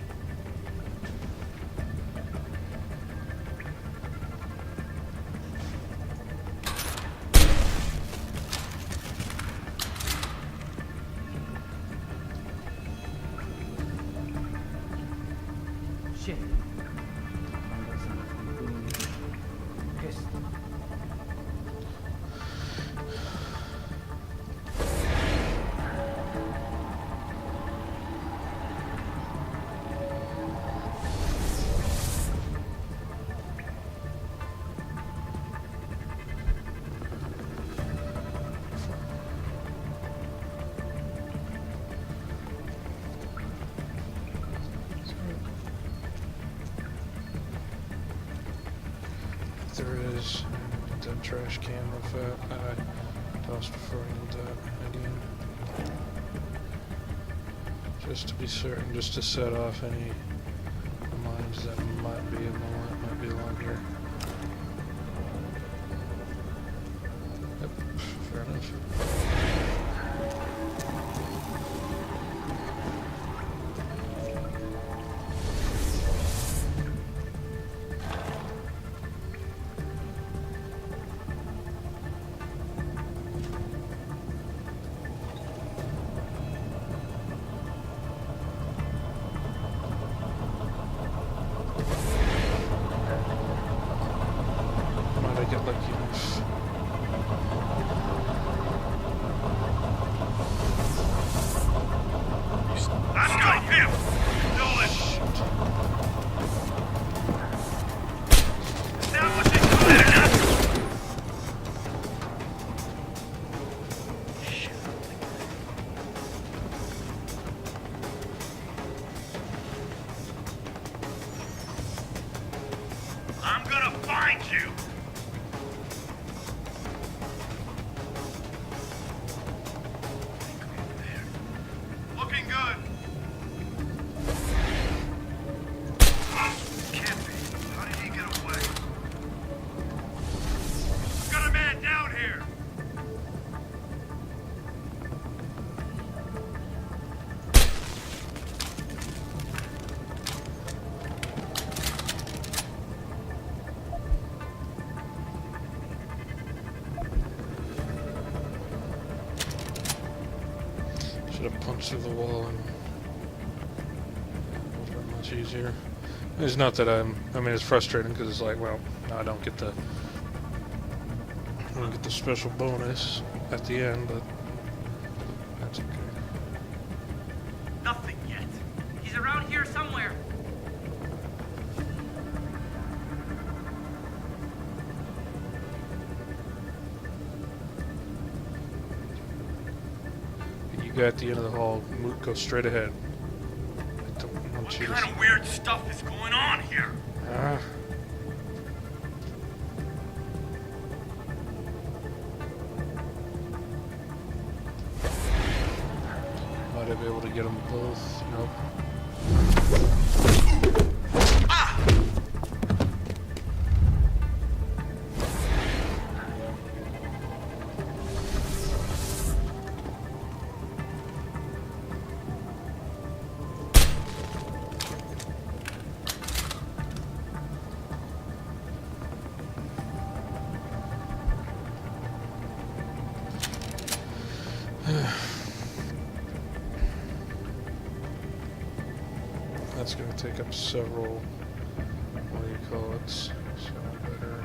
Shit. Pissed. There is a trash can of house before I need that again. Just to be certain, just to set off any mines that might be in the line, might be along here. Yep, fair enough. Might I get lucky enough? I've got him! Nolan! Establishing coordinates! I'm gonna find you! Looking good. Can't be. How did he get away? I've got a man down here. Should have punched through the wall and it would have been much easier. It's not that I mean, it's frustrating because it's like, well, I don't get the special bonus at the end, but that's okay. Nothing yet. He's around here somewhere. You go at the end of the hall, go straight ahead. I don't want you to. What kind of weird stuff is going on here? Might I be able to get them both? Nope. That's going to take up several, what do you call it, so better.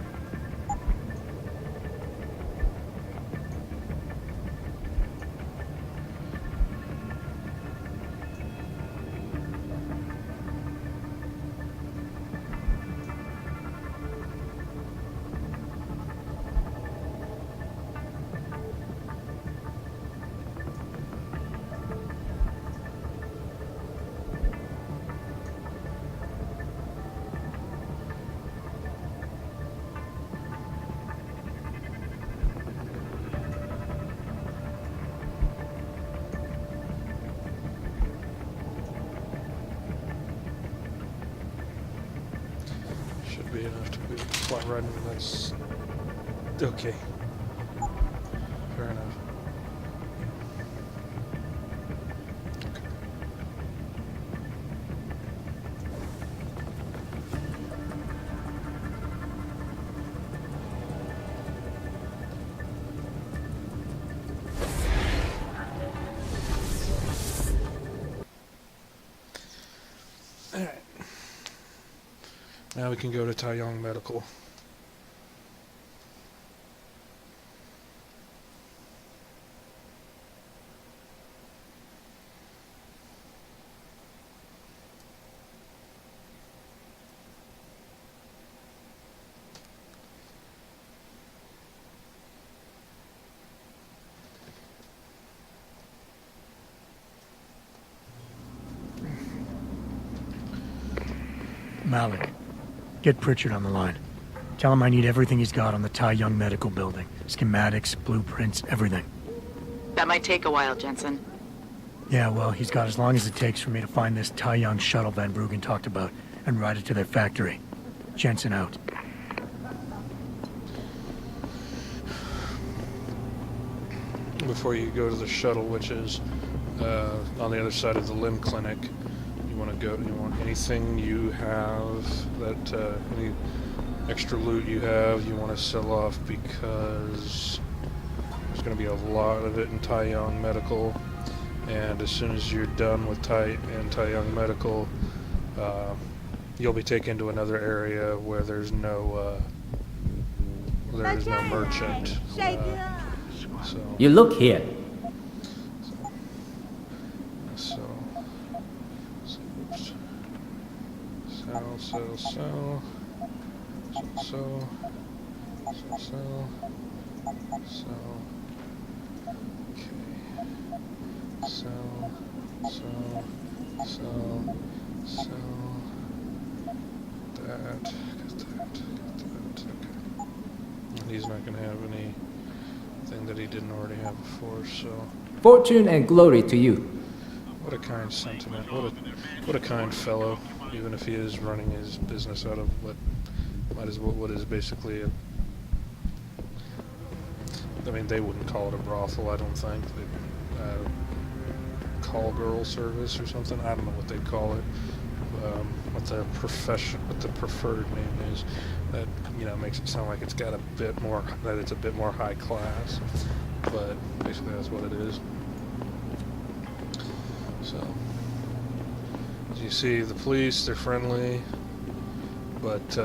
Should be enough to be flat right into that's okay. Fair enough. Alright. Now we can go to Tai Yong Medical. Malik, get Pritchard on the line. Tell him I need everything he's got on the Tai Yong Medical Building. Schematics, blueprints, everything. That might take a while, Jensen. Yeah, well, he's got as long as it takes for me to find this Tai Yong shuttle Van Bruggen talked about and ride it to their factory. Jensen out. Before you go to the shuttle, which is on the other side of the limb clinic, you want anything you have that any extra loot you have, you want to sell off, because there's going to be a lot of it in Tai Yong Medical, and as soon as you're done with Tai Yong Medical, you'll be taken to another area where there's no merchant. So You look here. Sell. Okay. Sell. That. Get that. Okay. And he's not going to have anything that he didn't already have before, so... Fortune and glory to you. What a kind sentiment. What a kind fellow. Even if he is running his business out of what is basically a... I mean, they wouldn't call it a brothel, I don't think. Call girl service or something. I don't know what they'd call it. What the preferred name is. That, makes it sound like it's got it's a bit more high class. But basically that's what it is. So, as you see, the police, they're friendly, but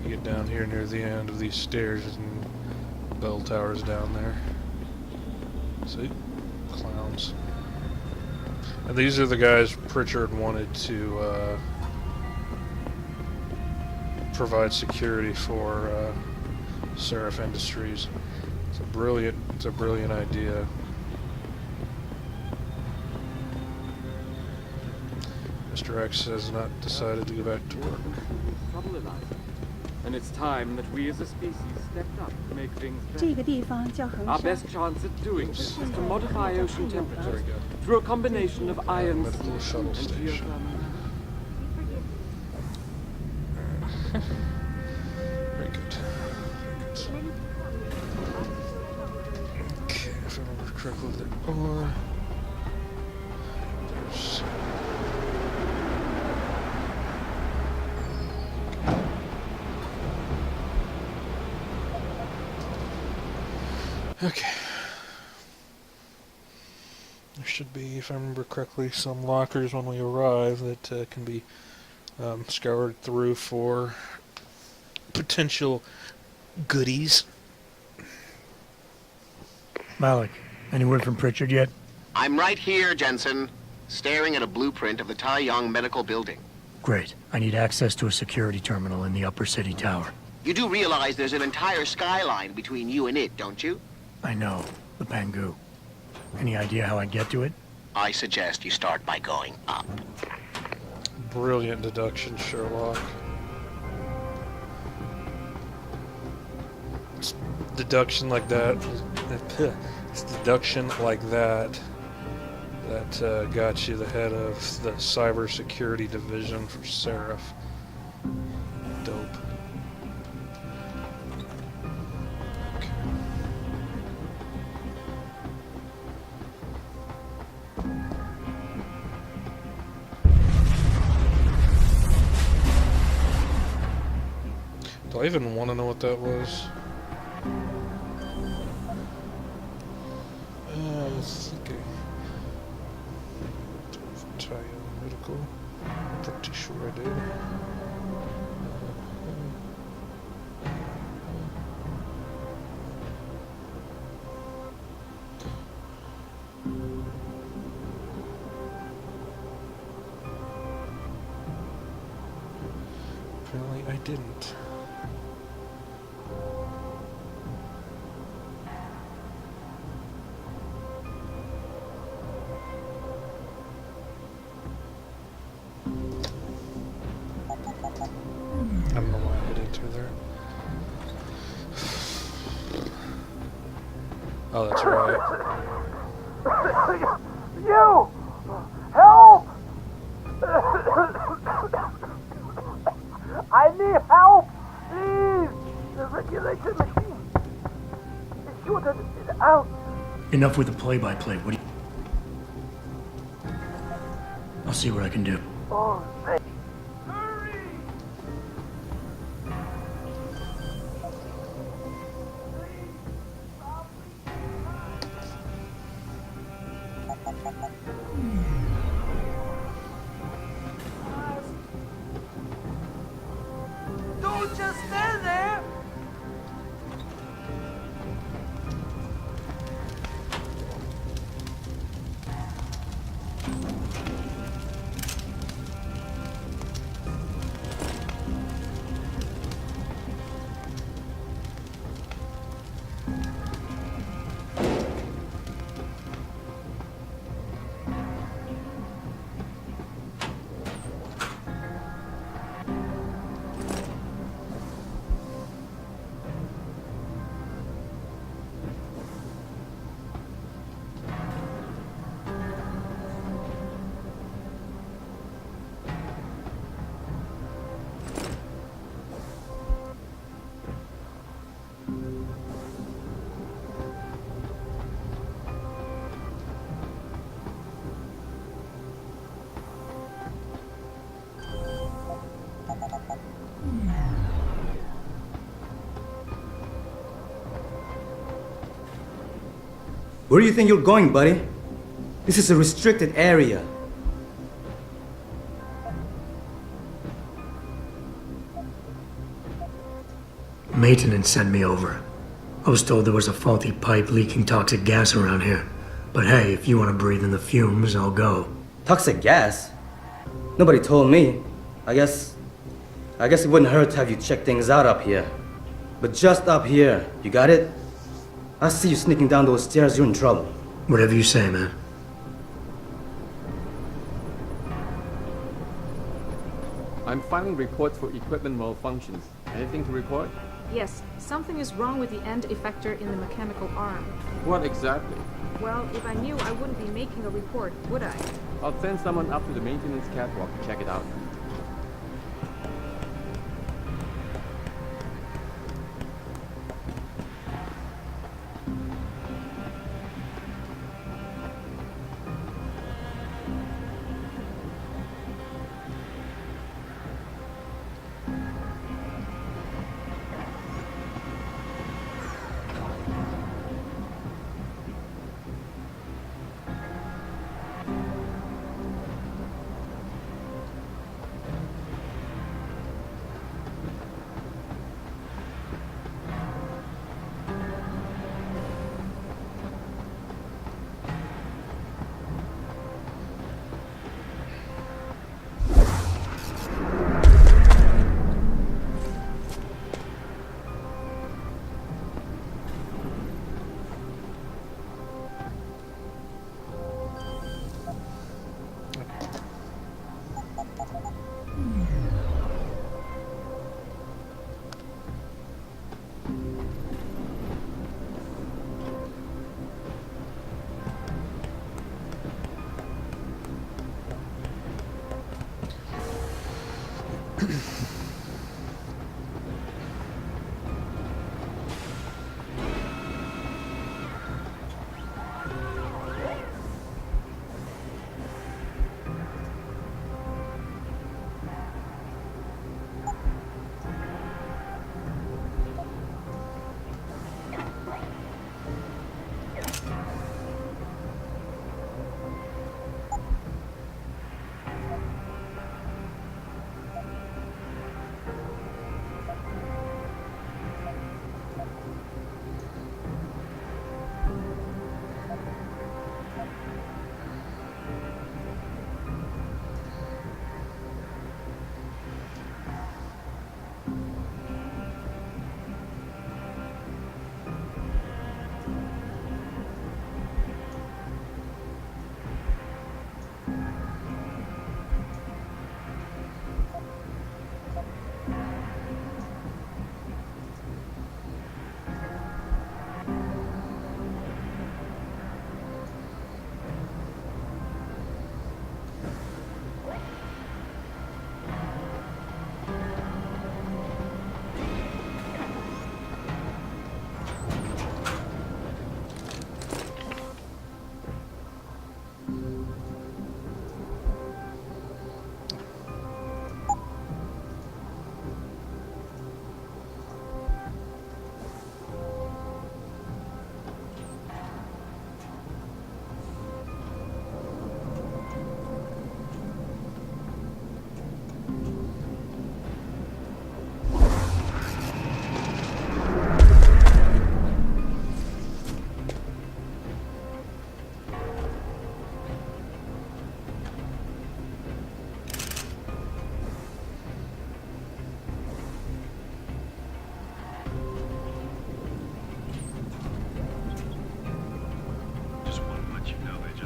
you get down here near the end of these stairs and bell towers down there. See? Clowns. And these are the guys Pritchard wanted to provide security for Seraph Industries. It's a brilliant idea. Mr. X has not decided to go back to work. Trouble alive. And it's time that we as a species stepped up to make things better. Our best chance at doing this is to modify ocean temperature through a combination of iron Medical shuttle and station. geothermal. Very good. Okay, if I remember correctly, there are... There's... Okay. There should be, if I remember correctly, some lockers when we arrive that can be scoured through for potential goodies. Malik, any word from Pritchard yet? I'm right here, Jensen, staring at a blueprint of the Tai Yong Medical Building. Great. I need access to a security terminal in the upper city tower. You do realize there's an entire skyline between you and it, don't you? I know. The Pangu. Any idea how I get to it? I suggest you start by going up. Brilliant deduction, Sherlock. It's deduction like that. It's deduction like that that got you the head of the cybersecurity division for Seraph. Dope. Do I even want to know what that was? Let's think. Tai Yong Medical. Pretty sure I did. Apparently I didn't. I don't know why I didn't. Oh, that's right. You! Help! I need help! Please! The regulation machine is shorted it out. Enough with the play-by-play. What do you... I'll see what I can do. Oh, thank Don't just stand there! Where do you think you're going, buddy? This is a restricted area. Maintenance sent me over. I was told there was a faulty pipe leaking toxic gas around here. But hey, if you want to breathe in the fumes, I'll go. Toxic gas? Nobody told me. I guess it wouldn't hurt to have you check things out up here. But just up here, you got it? I see you sneaking down those stairs, you're in trouble. Whatever you say, man. I'm filing reports for equipment malfunctions. Anything to report? Yes, something is wrong with the end effector in the mechanical arm. What exactly? Well, if I knew, I wouldn't be making a report, would I? I'll send someone up to the maintenance catwalk to check it out.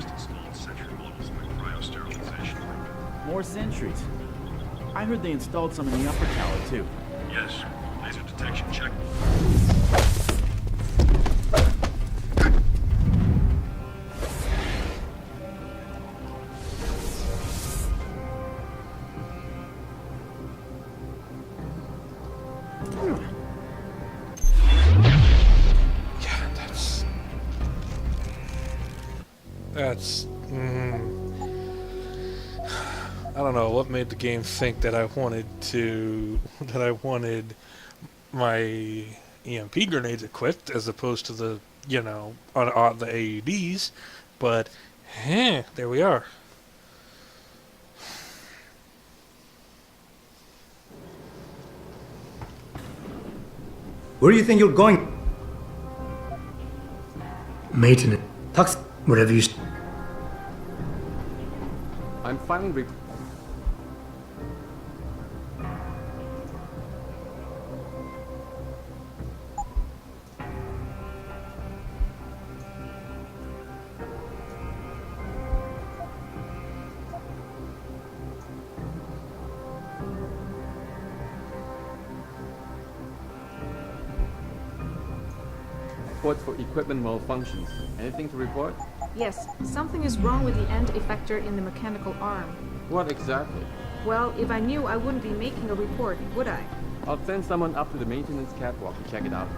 just installed sentry models in the cryo-sterilization room. More sentries. I heard they installed some in the upper tower, too. Yes. Laser detection check. That's... I don't know what made the game think that I wanted my EMP grenades equipped as opposed to the, you know, on the AEDs, but, there we are. Where do you think you're going? Maintenance. Tux. Whatever you... I'm filing reports for equipment malfunctions. Anything to report? Yes, something is wrong with the end effector in the mechanical arm. What exactly? Well, if I knew, I wouldn't be making a report, would I? I'll send someone up to the maintenance catwalk to check it out.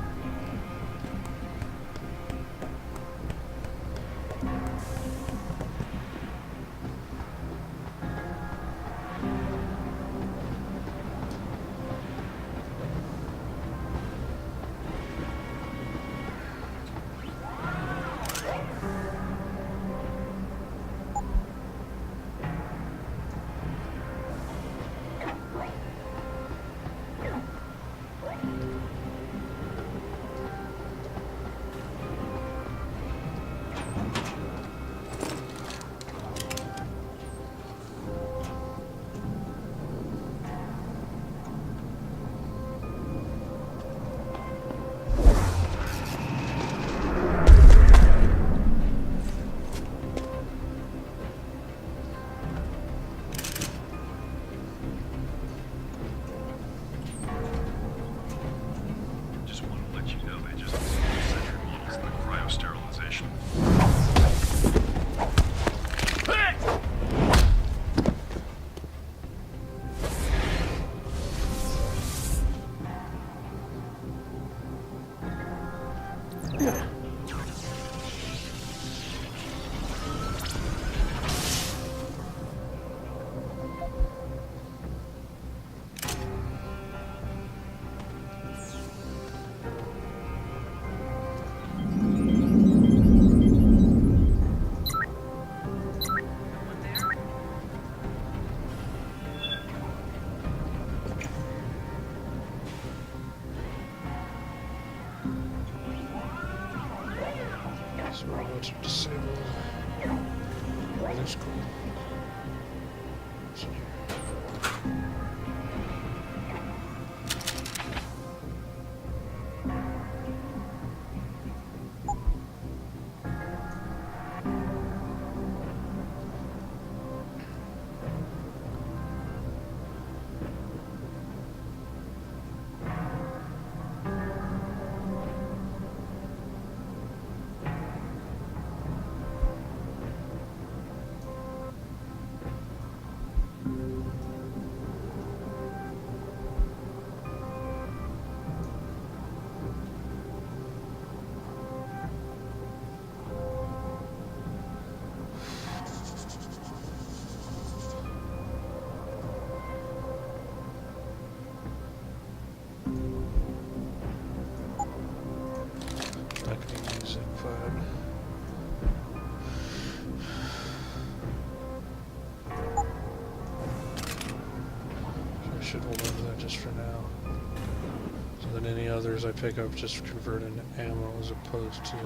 Others I pick up just convert into ammo as opposed to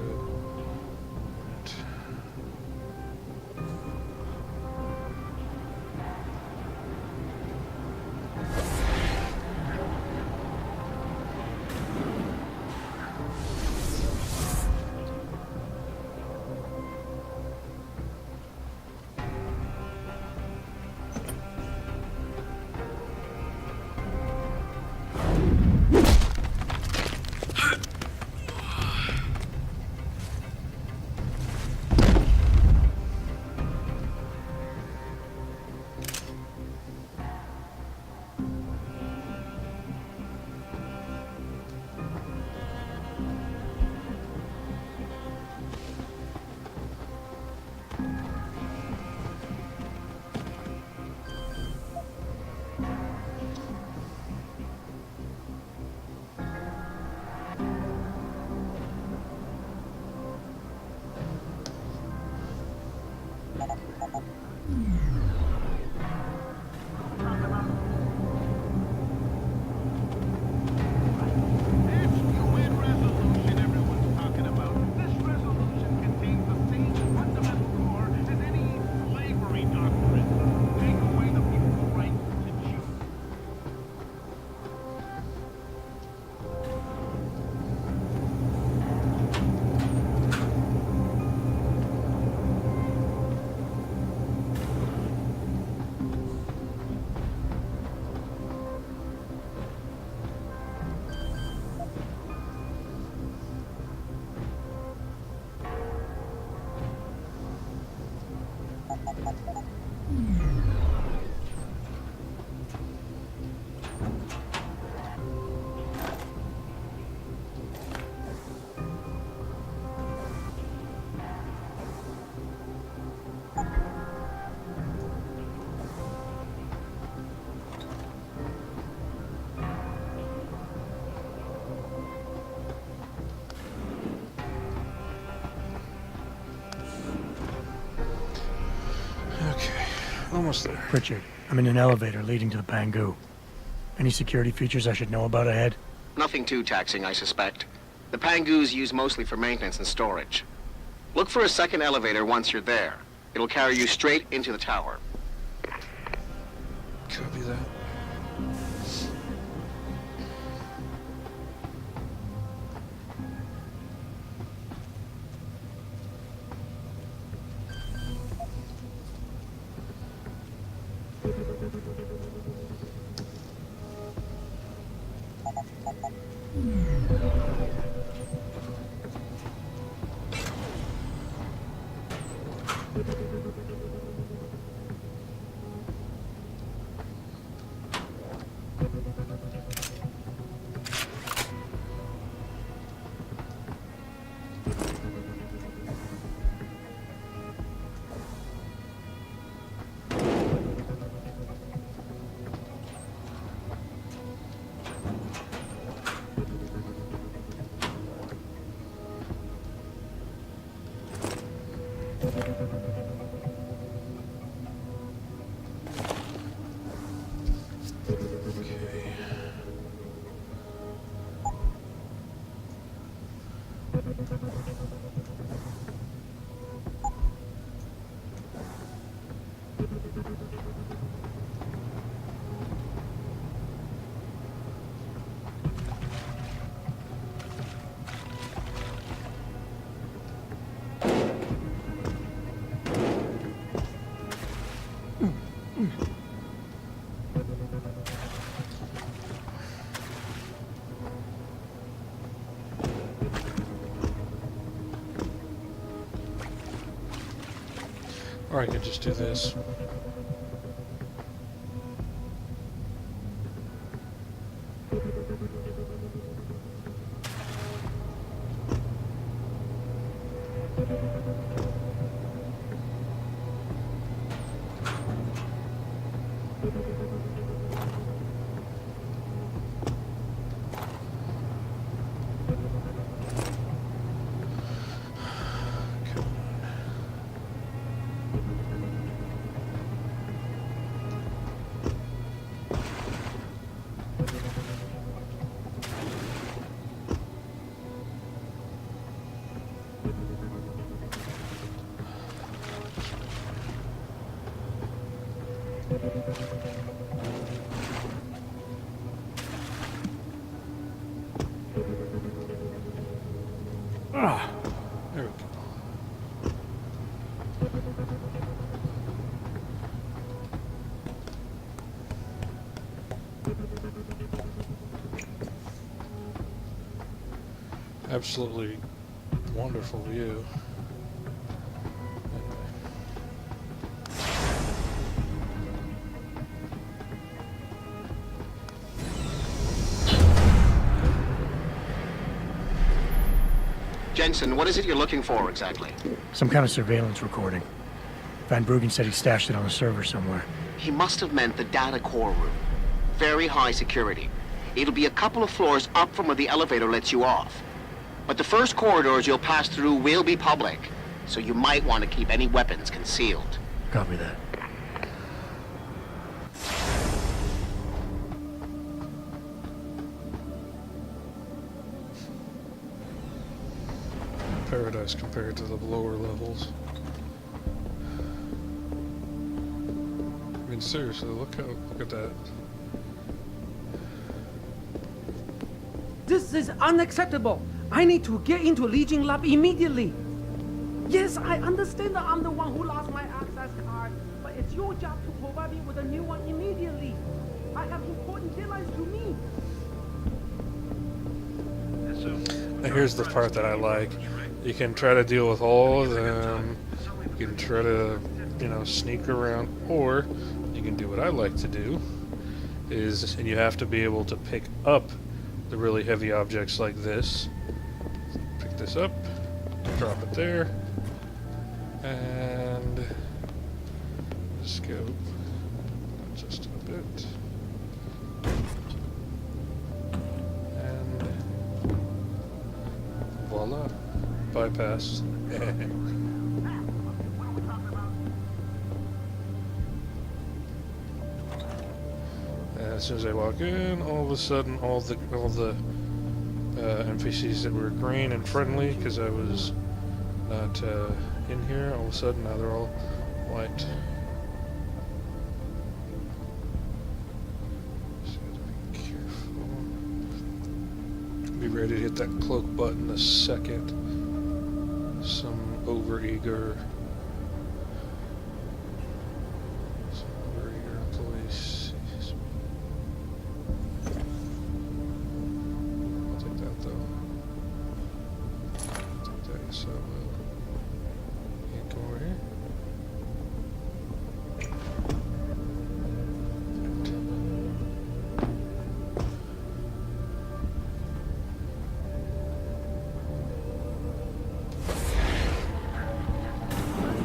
Almost there. Pritchard, I'm in an elevator leading to the Pangu. Any security features I should know about ahead? Nothing too taxing, I suspect. The Pangu's used mostly for maintenance and storage. Look for a second elevator once you're there. It'll carry you straight into the tower. Copy that. Or I could just do this. Ah, there we go. Absolutely wonderful view. Jensen, what is it you're looking for exactly? Some kind of surveillance recording. Van Bruggen said he stashed it on a server somewhere. He must have meant the data core room. Very high security. It'll be a couple of floors up from where the elevator lets you off. But the first corridors you'll pass through will be public. so you might want to keep any weapons concealed. Copy that. Paradise compared to the lower levels. I mean, seriously, look at that. This is unacceptable. I need to get into Legion lab immediately. Yes, I understand that I'm the one who lost my access card, but it's your job to provide me with a new one immediately. I have important deadlines to meet. Now here's the part that I like. You can try to deal with all of them. You can try to, you know, sneak around, or you can do what I like to do, and you have to be able to pick up the really heavy objects like this. Pick this up, drop it there, and just go just a bit. And voila, bypass. As soon as I walk in, all of a sudden, all the NPCs that were green and friendly, because I was not in here, all of a sudden now they're all white. So be careful. Be ready to hit that cloak button the second some overeager employees. I'll take that though. Take that, so can't come over here.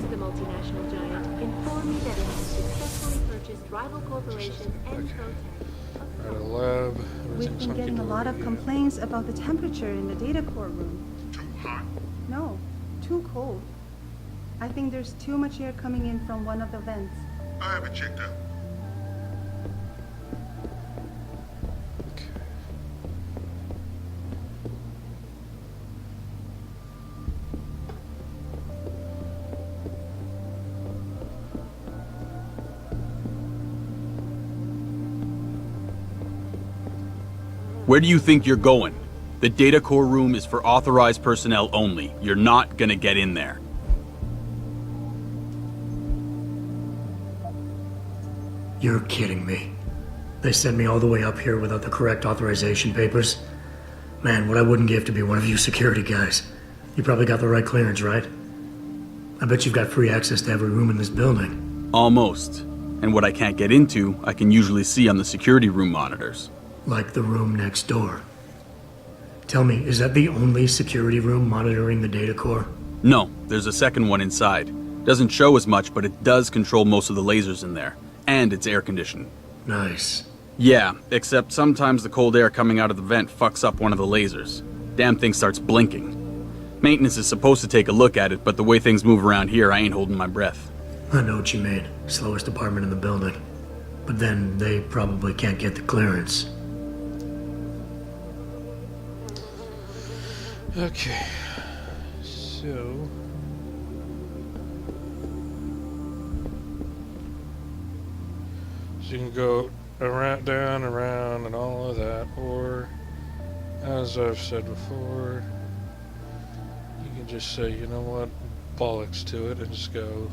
The multinational giant informed me that it has successfully purchased rival corporations and At a lab. We've been getting a lot of complaints about the temperature in the data core room. Too hot. No, too cold. I think there's too much air coming in from one of the vents. I haven't checked out. Where do you think you're going? The data core room is for authorized personnel only. You're not gonna get in there. You're kidding me. They sent me all the way up here without the correct authorization papers. Man, what I wouldn't give to be one of you security guys. You probably got the right clearance, right? I bet you've got free access to every room in this building. Almost. And what I can't get into, I can usually see on the security room monitors. Like the room next door. Tell me, is that the only security room monitoring the data core? No, there's a second one inside. Doesn't show as much, but it does control most of the lasers in there. And it's air conditioned. Nice. Yeah, except sometimes the cold air coming out of the vent fucks up one of the lasers. Damn thing starts blinking. Maintenance is supposed to take a look at it, but the way things move around here, I ain't holding my breath. I know what you mean. Slowest department in the building. But then they probably can't get the clearance. Okay, so you can go around, down, around, and all of that, or as I've said before, you can just say, you know what, bollocks to it, and just go.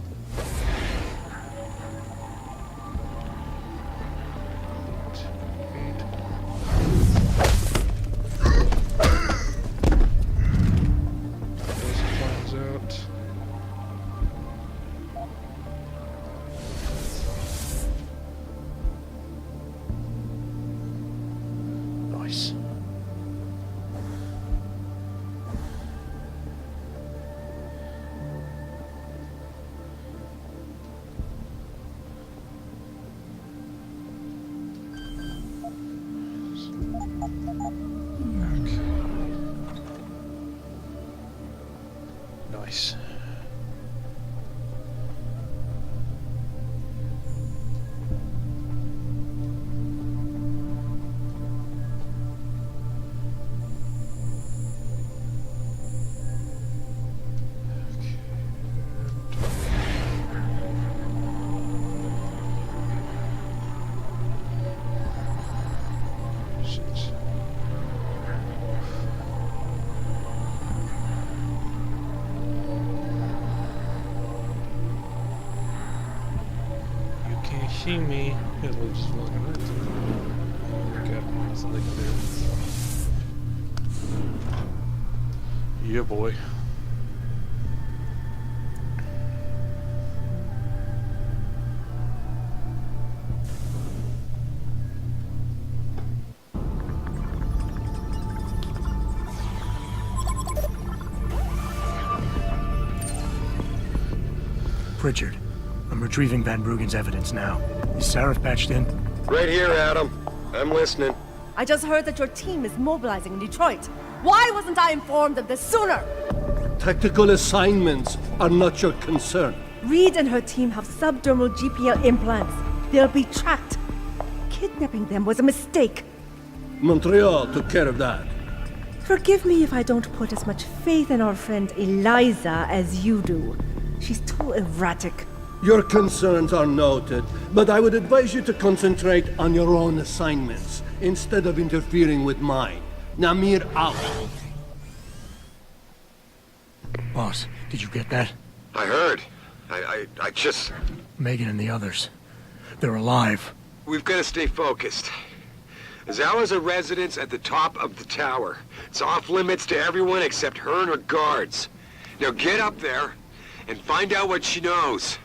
see me, it'll just looking at it. Okay, nothing they can do. Yeah, boy. Pritchard, I'm retrieving Van Bruggen's evidence now. Is Sarif patched in? Right here, Adam. I'm listening. I just heard that your team is mobilizing in Detroit. Why wasn't I informed of this sooner? Tactical assignments are not your concern. Reed and her team have subdermal GPL implants. They'll be tracked. Kidnapping them was a mistake. Montreal took care of that. Forgive me if I don't put as much faith in our friend Eliza as you do. She's too erratic. Your concerns are noted, but I would advise you to concentrate on your own assignments instead of interfering with mine. Namir out. Boss, did you get that? I heard. I just... Megan and the others. They're alive. We've got to stay focused. Zawa's a residence at the top of the tower. It's off limits to everyone except her and her guards. Now get up there and find out what she knows.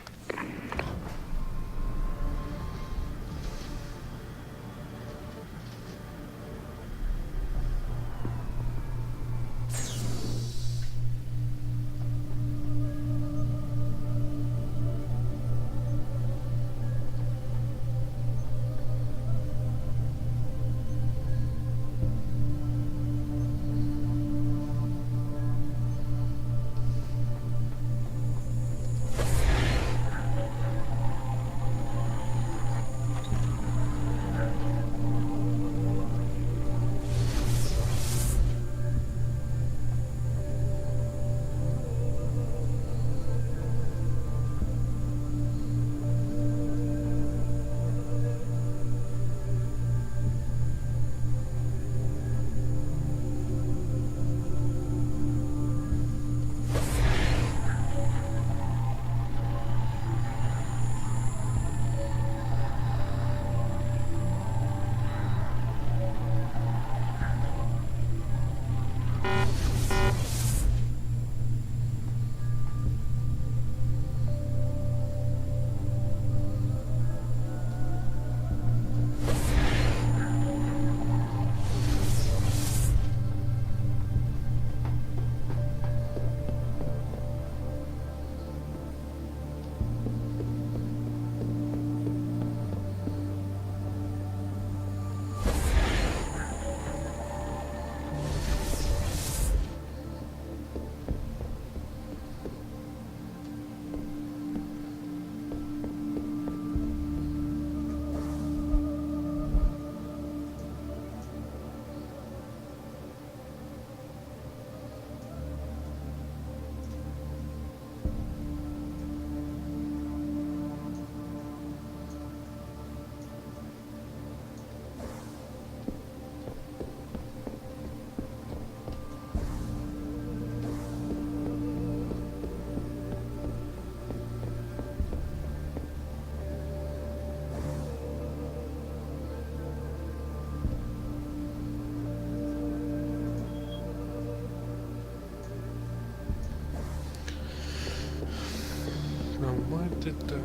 Why did that?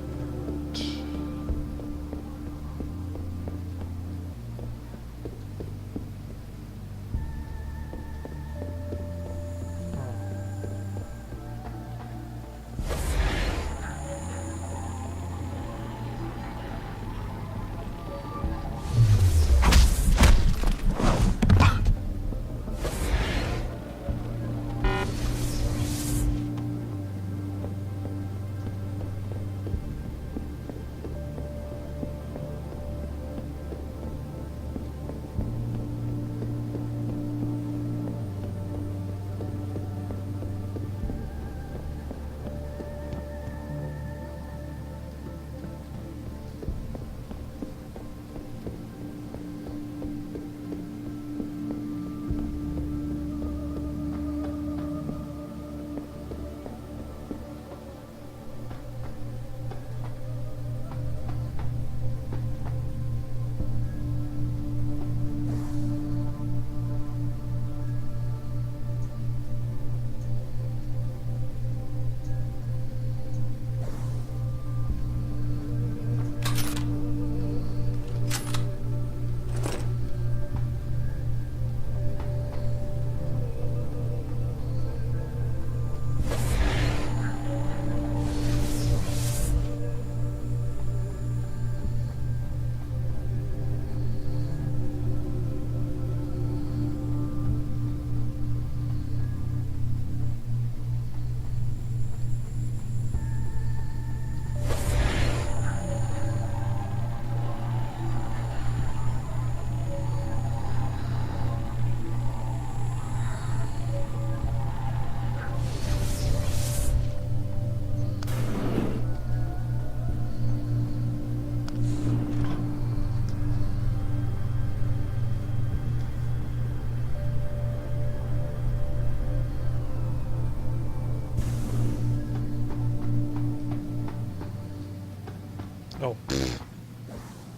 Oh.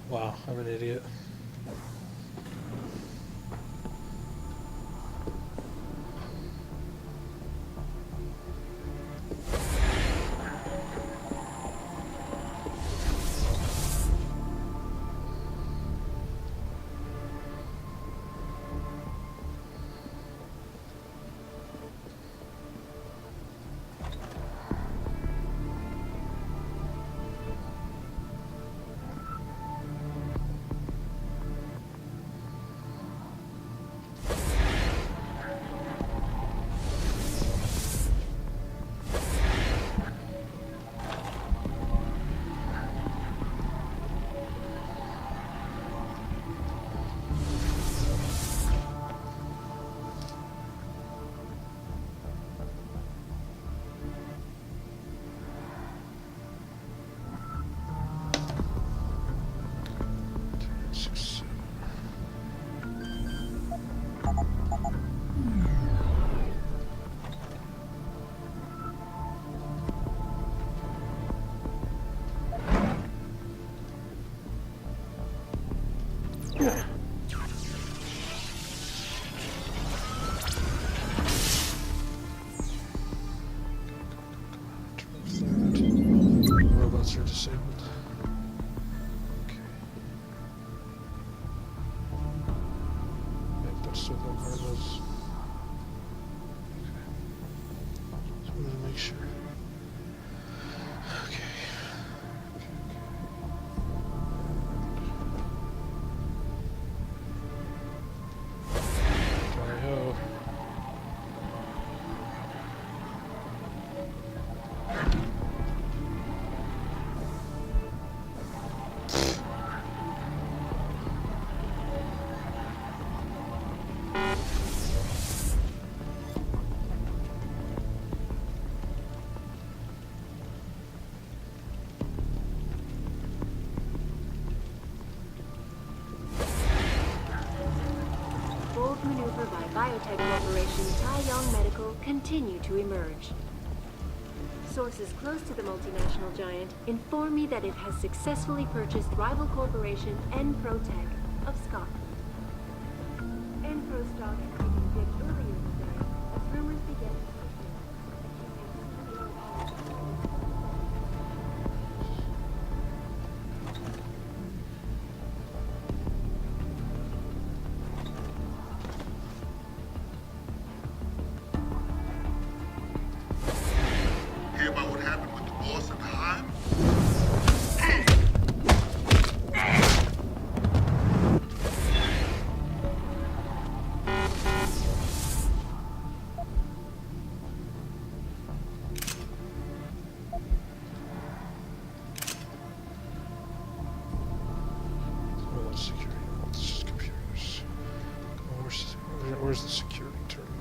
Wow, I'm an idiot. Robots are disabled. Okay. Yep, that's still no part of those. Okay. Just wanted to make sure. Okay. Hi-ho. Bold maneuver by Biotech Corporation Tai Yong Medical continue to emerge. Sources close to the multinational giant inform me that it has successfully purchased rival corporation Enprotech of Scotland. Enpro stock had taken a dip earlier today as rumors began to Hear about what happened with the boss and the hive? Oh, that's security. This is computers. Where's the security terminal?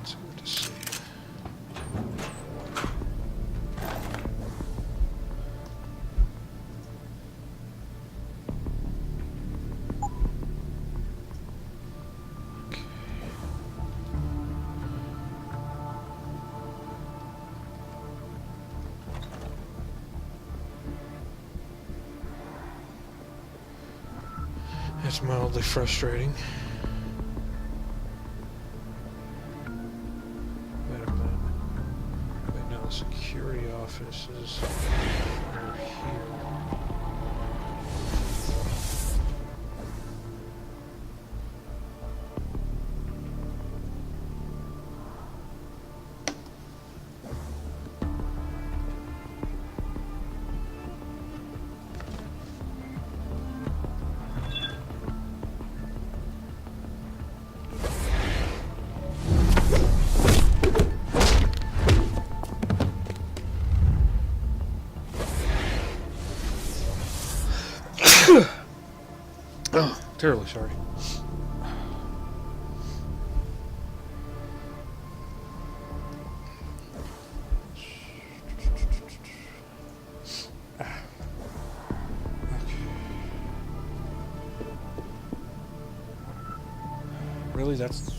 It's hard to see. It's mildly frustrating. Wait a minute. Wait, no, the security office is over here. Oh, terribly sorry. Really? That's...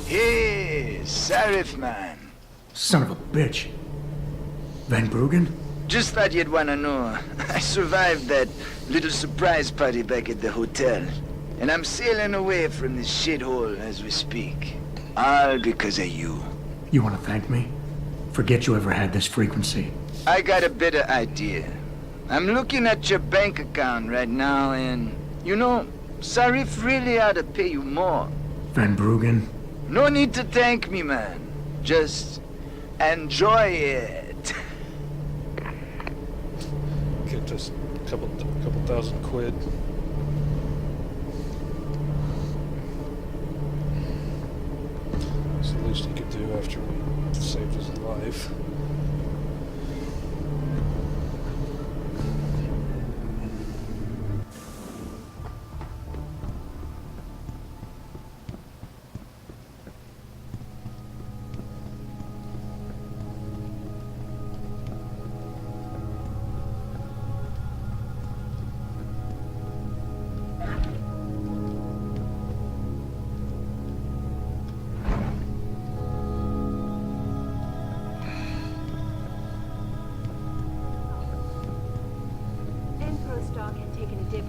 Hey, Sarif man. Son of a bitch. Van Bruggen? Just thought you'd want to know. I survived that little surprise party back at the hotel. And I'm sailing away from this shithole as we speak. All because of you. You want to thank me? Forget you ever had this frequency. I got a better idea. I'm looking at your bank account right now and, you know, Sarif really ought to pay you more. Van Bruggen? No need to thank me, man. Just enjoy it. Get just a couple thousand quid. It's the least he could do after we saved his life.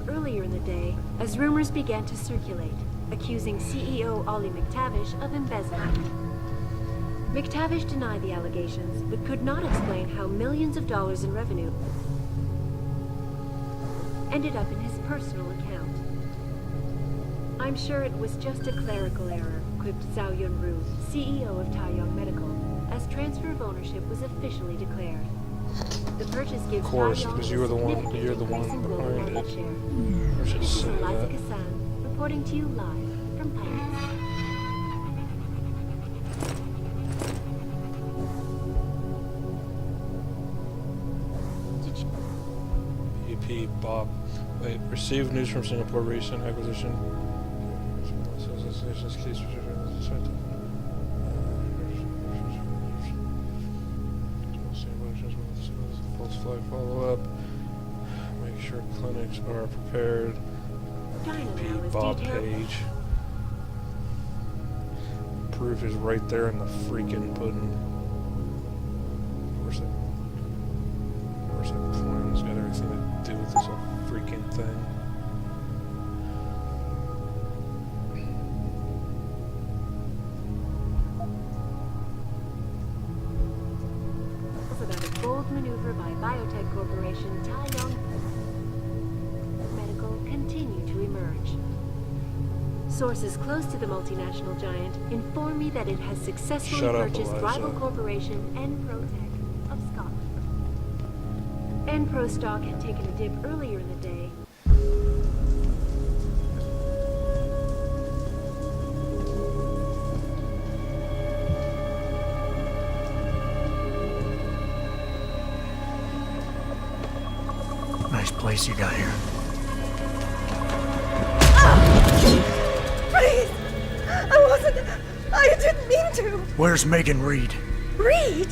Earlier in the day, as rumors began to circulate, accusing CEO Ollie McTavish of embezzlement. McTavish denied the allegations, but could not explain how millions of dollars in revenue ended up in his personal account. I'm sure it was just a clerical error, quipped Zhao Yunru, CEO of Tai Yong Medical, as transfer of ownership was officially declared. The purchase gives Of course, Tai Yong because a you're the significant one increase in global behind market it. share. I should This is say Eliza that. Kassan, reporting to you live from Pirates. EP Bob. Wait, received news from Singapore recent acquisition. False flag follow up. Make sure clinics are prepared. EP Bob page. Proof is right there in the freaking pudding. Where's that plan? It's got everything to do with this whole freaking thing. About a bold maneuver by biotech corporation Tai Yong Medical continue to emerge. Sources close to the multinational giant inform me that it has successfully Shut up, purchased Eliza. rival corporation Enprotech of Scotland. Enpro stock had taken a dip earlier in the day. Nice place you got here. I didn't mean to. Where's Megan Reed? Reed?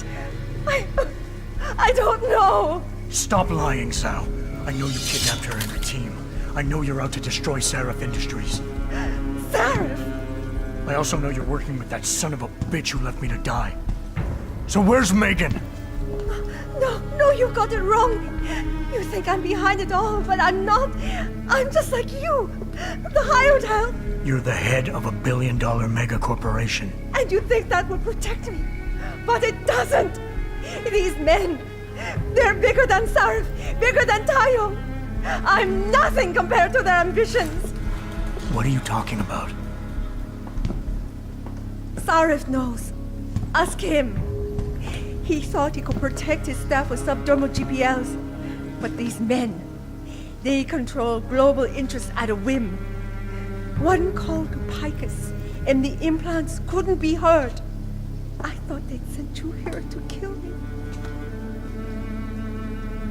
I don't know. Stop lying, Sal. I know you kidnapped her and her team. I know you're out to destroy Seraph Industries. Seraph? I also know you're working with that son of a bitch who left me to die. So where's Megan? No, you got it wrong. You think I'm behind it all, but I'm not. I'm just like you. The hired help. You're the head of $1 billion mega corporation. And you think that will protect me. But it doesn't. These men, they're bigger than Seraph, bigger than Tai Yong. I'm nothing compared to their ambitions. What are you talking about? Seraph knows. Ask him. He thought he could protect his staff with subdermal GPLs. But these men, they control global interests at a whim. One call to Picus, and the implants couldn't be heard. I thought they'd sent you here to kill me.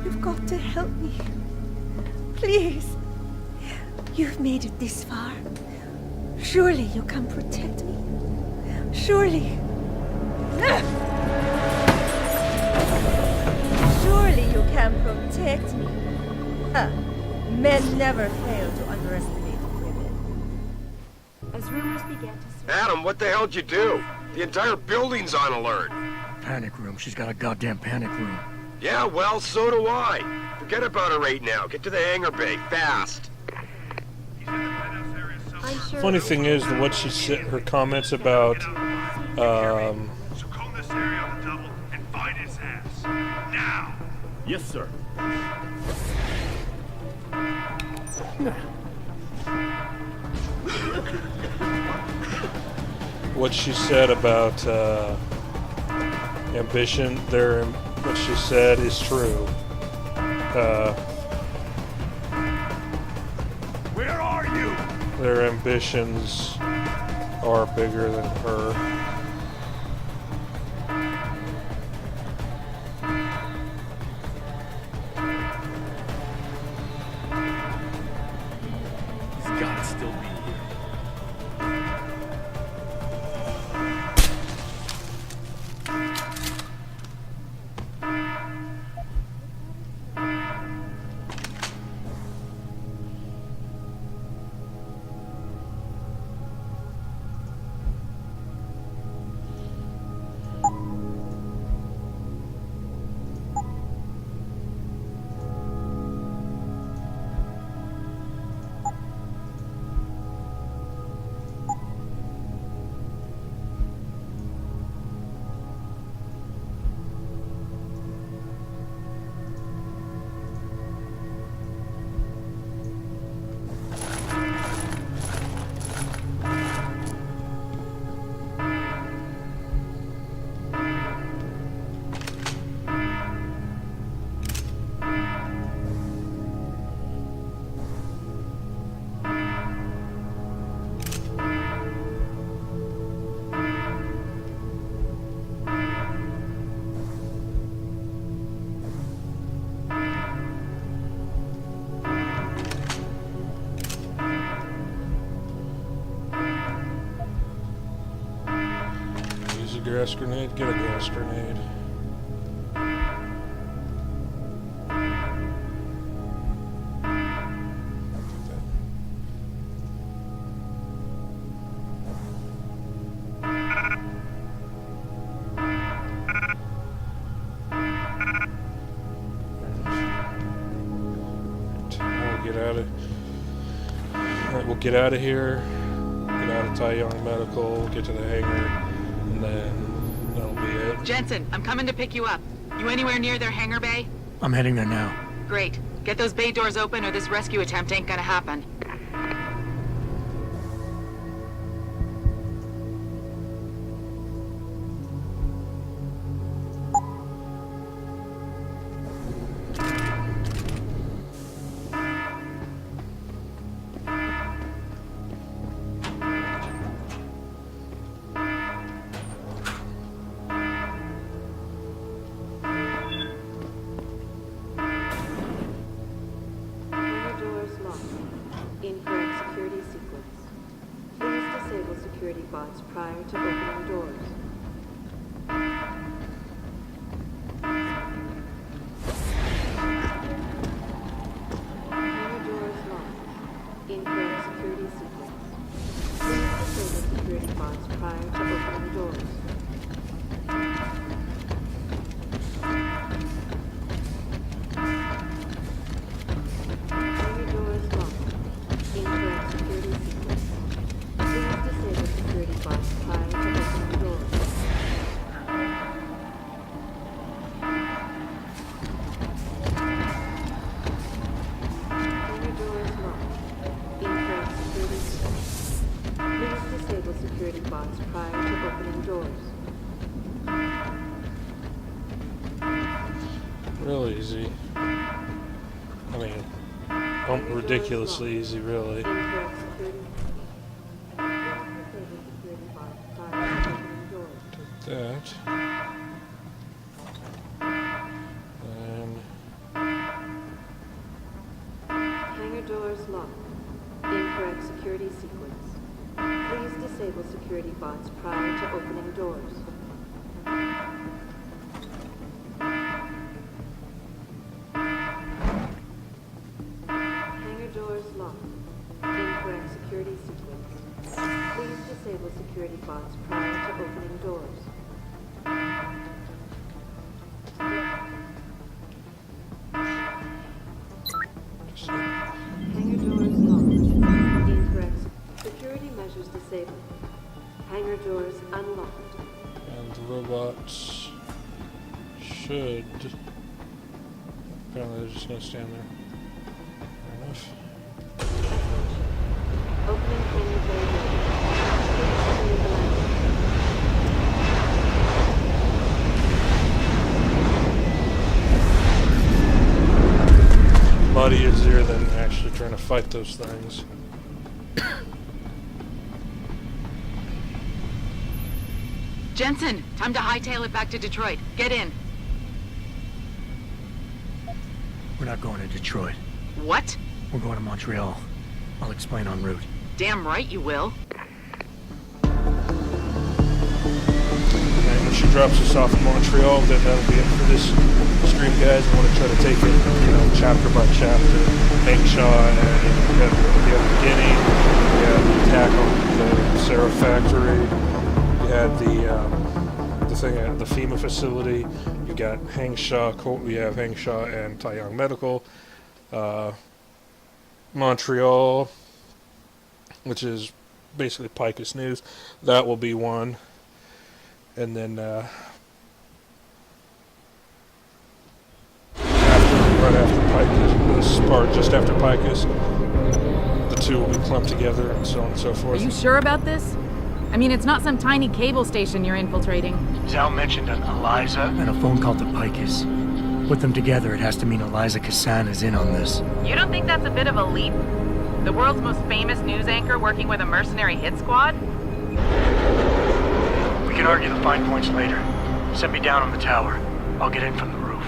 You've got to help me. Please. You've made it this far. Surely you can protect me. Surely. Surely you can protect me. Men never fail to underestimate women. As rumors began to Adam, what the hell'd you do? The entire building's on alert. Panic room. She's got a goddamn panic room. Yeah, well, so do I. Forget about her right now. Get to the hangar bay, fast. Funny thing is, what she said, her comments about, So comb this area on the double and find his ass. Now! Yes, sir. what she said about ambition, what she said is true. Where are you? Their ambitions are bigger than her. He's gotta still be here. Gas grenade, get a gas grenade. We'll get out of here, get out of Tai Yong Medical, get to the hangar, and then that'll be it. Jensen, I'm coming to pick you up. You anywhere near their hangar bay? I'm heading there now. Great. Get those bay doors open or this rescue attempt ain't gonna happen. Real easy. I mean, ridiculously easy, really. Did that. And Hangar doors locked. Incorrect security sequence. Please disable security bots prior to opening doors. Hangar doors locked. Incorrect security sequence. Please disable security bots prior to opening doors. Hangar doors locked. Incorrect. Security measures disabled. Hangar doors unlocked. And the robots should... Apparently they're just gonna stand there. Fair enough. Opening hangar bay door. A lot easier than actually trying to fight those things. Jensen, time to hightail it back to Detroit. Get in. We're not going to Detroit. What? We're going to Montreal. I'll explain en route. Damn right you will. And when she drops us off in Montreal, then that'll be it for this stream, guys. I want to try to take it, chapter by chapter. Hengsha, and we have the beginning. We had the attack on the Sarah factory. We had the thing at the FEMA facility. You got Hengsha. We have Hengsha and Tai Yong Medical. Montreal, which is basically Picus News. That will be one. And then right after Picus, this part just after Picus, the two will be clumped together and so on and so forth. Are you sure about this? I mean, it's not some tiny cable station you're infiltrating. Zal mentioned an Eliza and a phone call to Picus. Put them together, it has to mean Eliza Kassan is in on this. You don't think that's a bit of a leap? The world's most famous news anchor working with a mercenary hit squad? We can argue the fine points later. Send me down on the tower. I'll get in from the roof.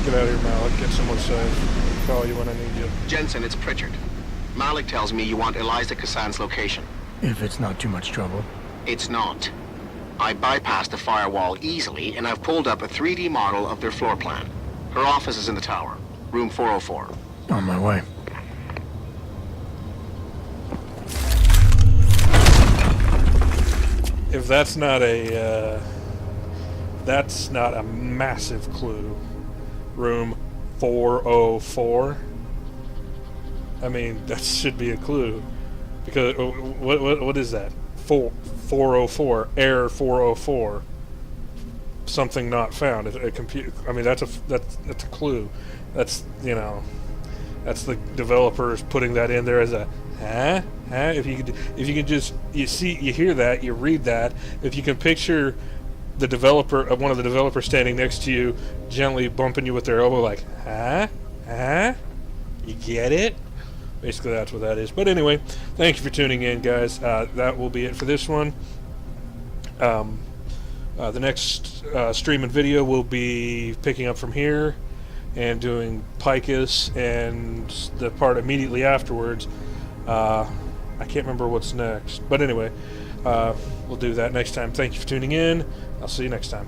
Get out of here, Malik. Get somewhere safe. Call you when I need you. Jensen, it's Pritchard. Malik tells me you want Eliza Kassan's location. If it's not too much trouble. It's not. I bypassed the firewall easily, and I've pulled up a 3D model of their floor plan. Her office is in the tower, room 404. On my way. If that's not a massive clue. Room 404. I mean, that should be a clue, because what is that? 404, error 404. Something not found. A computer. I mean, that's a clue. That's that's the developers putting that in there as a huh. If you can just you hear that, you read that. If you can picture the developer, one of the developers standing next to you, gently bumping you with their elbow, like huh. You get it? Basically, that's what that is. But anyway, thank you for tuning in, guys. That will be it for this one. The next stream and video will be picking up from here and doing Picus, and the part immediately afterwards. I can't remember what's next. But anyway, we'll do that next time. Thank you for tuning in. I'll see you next time.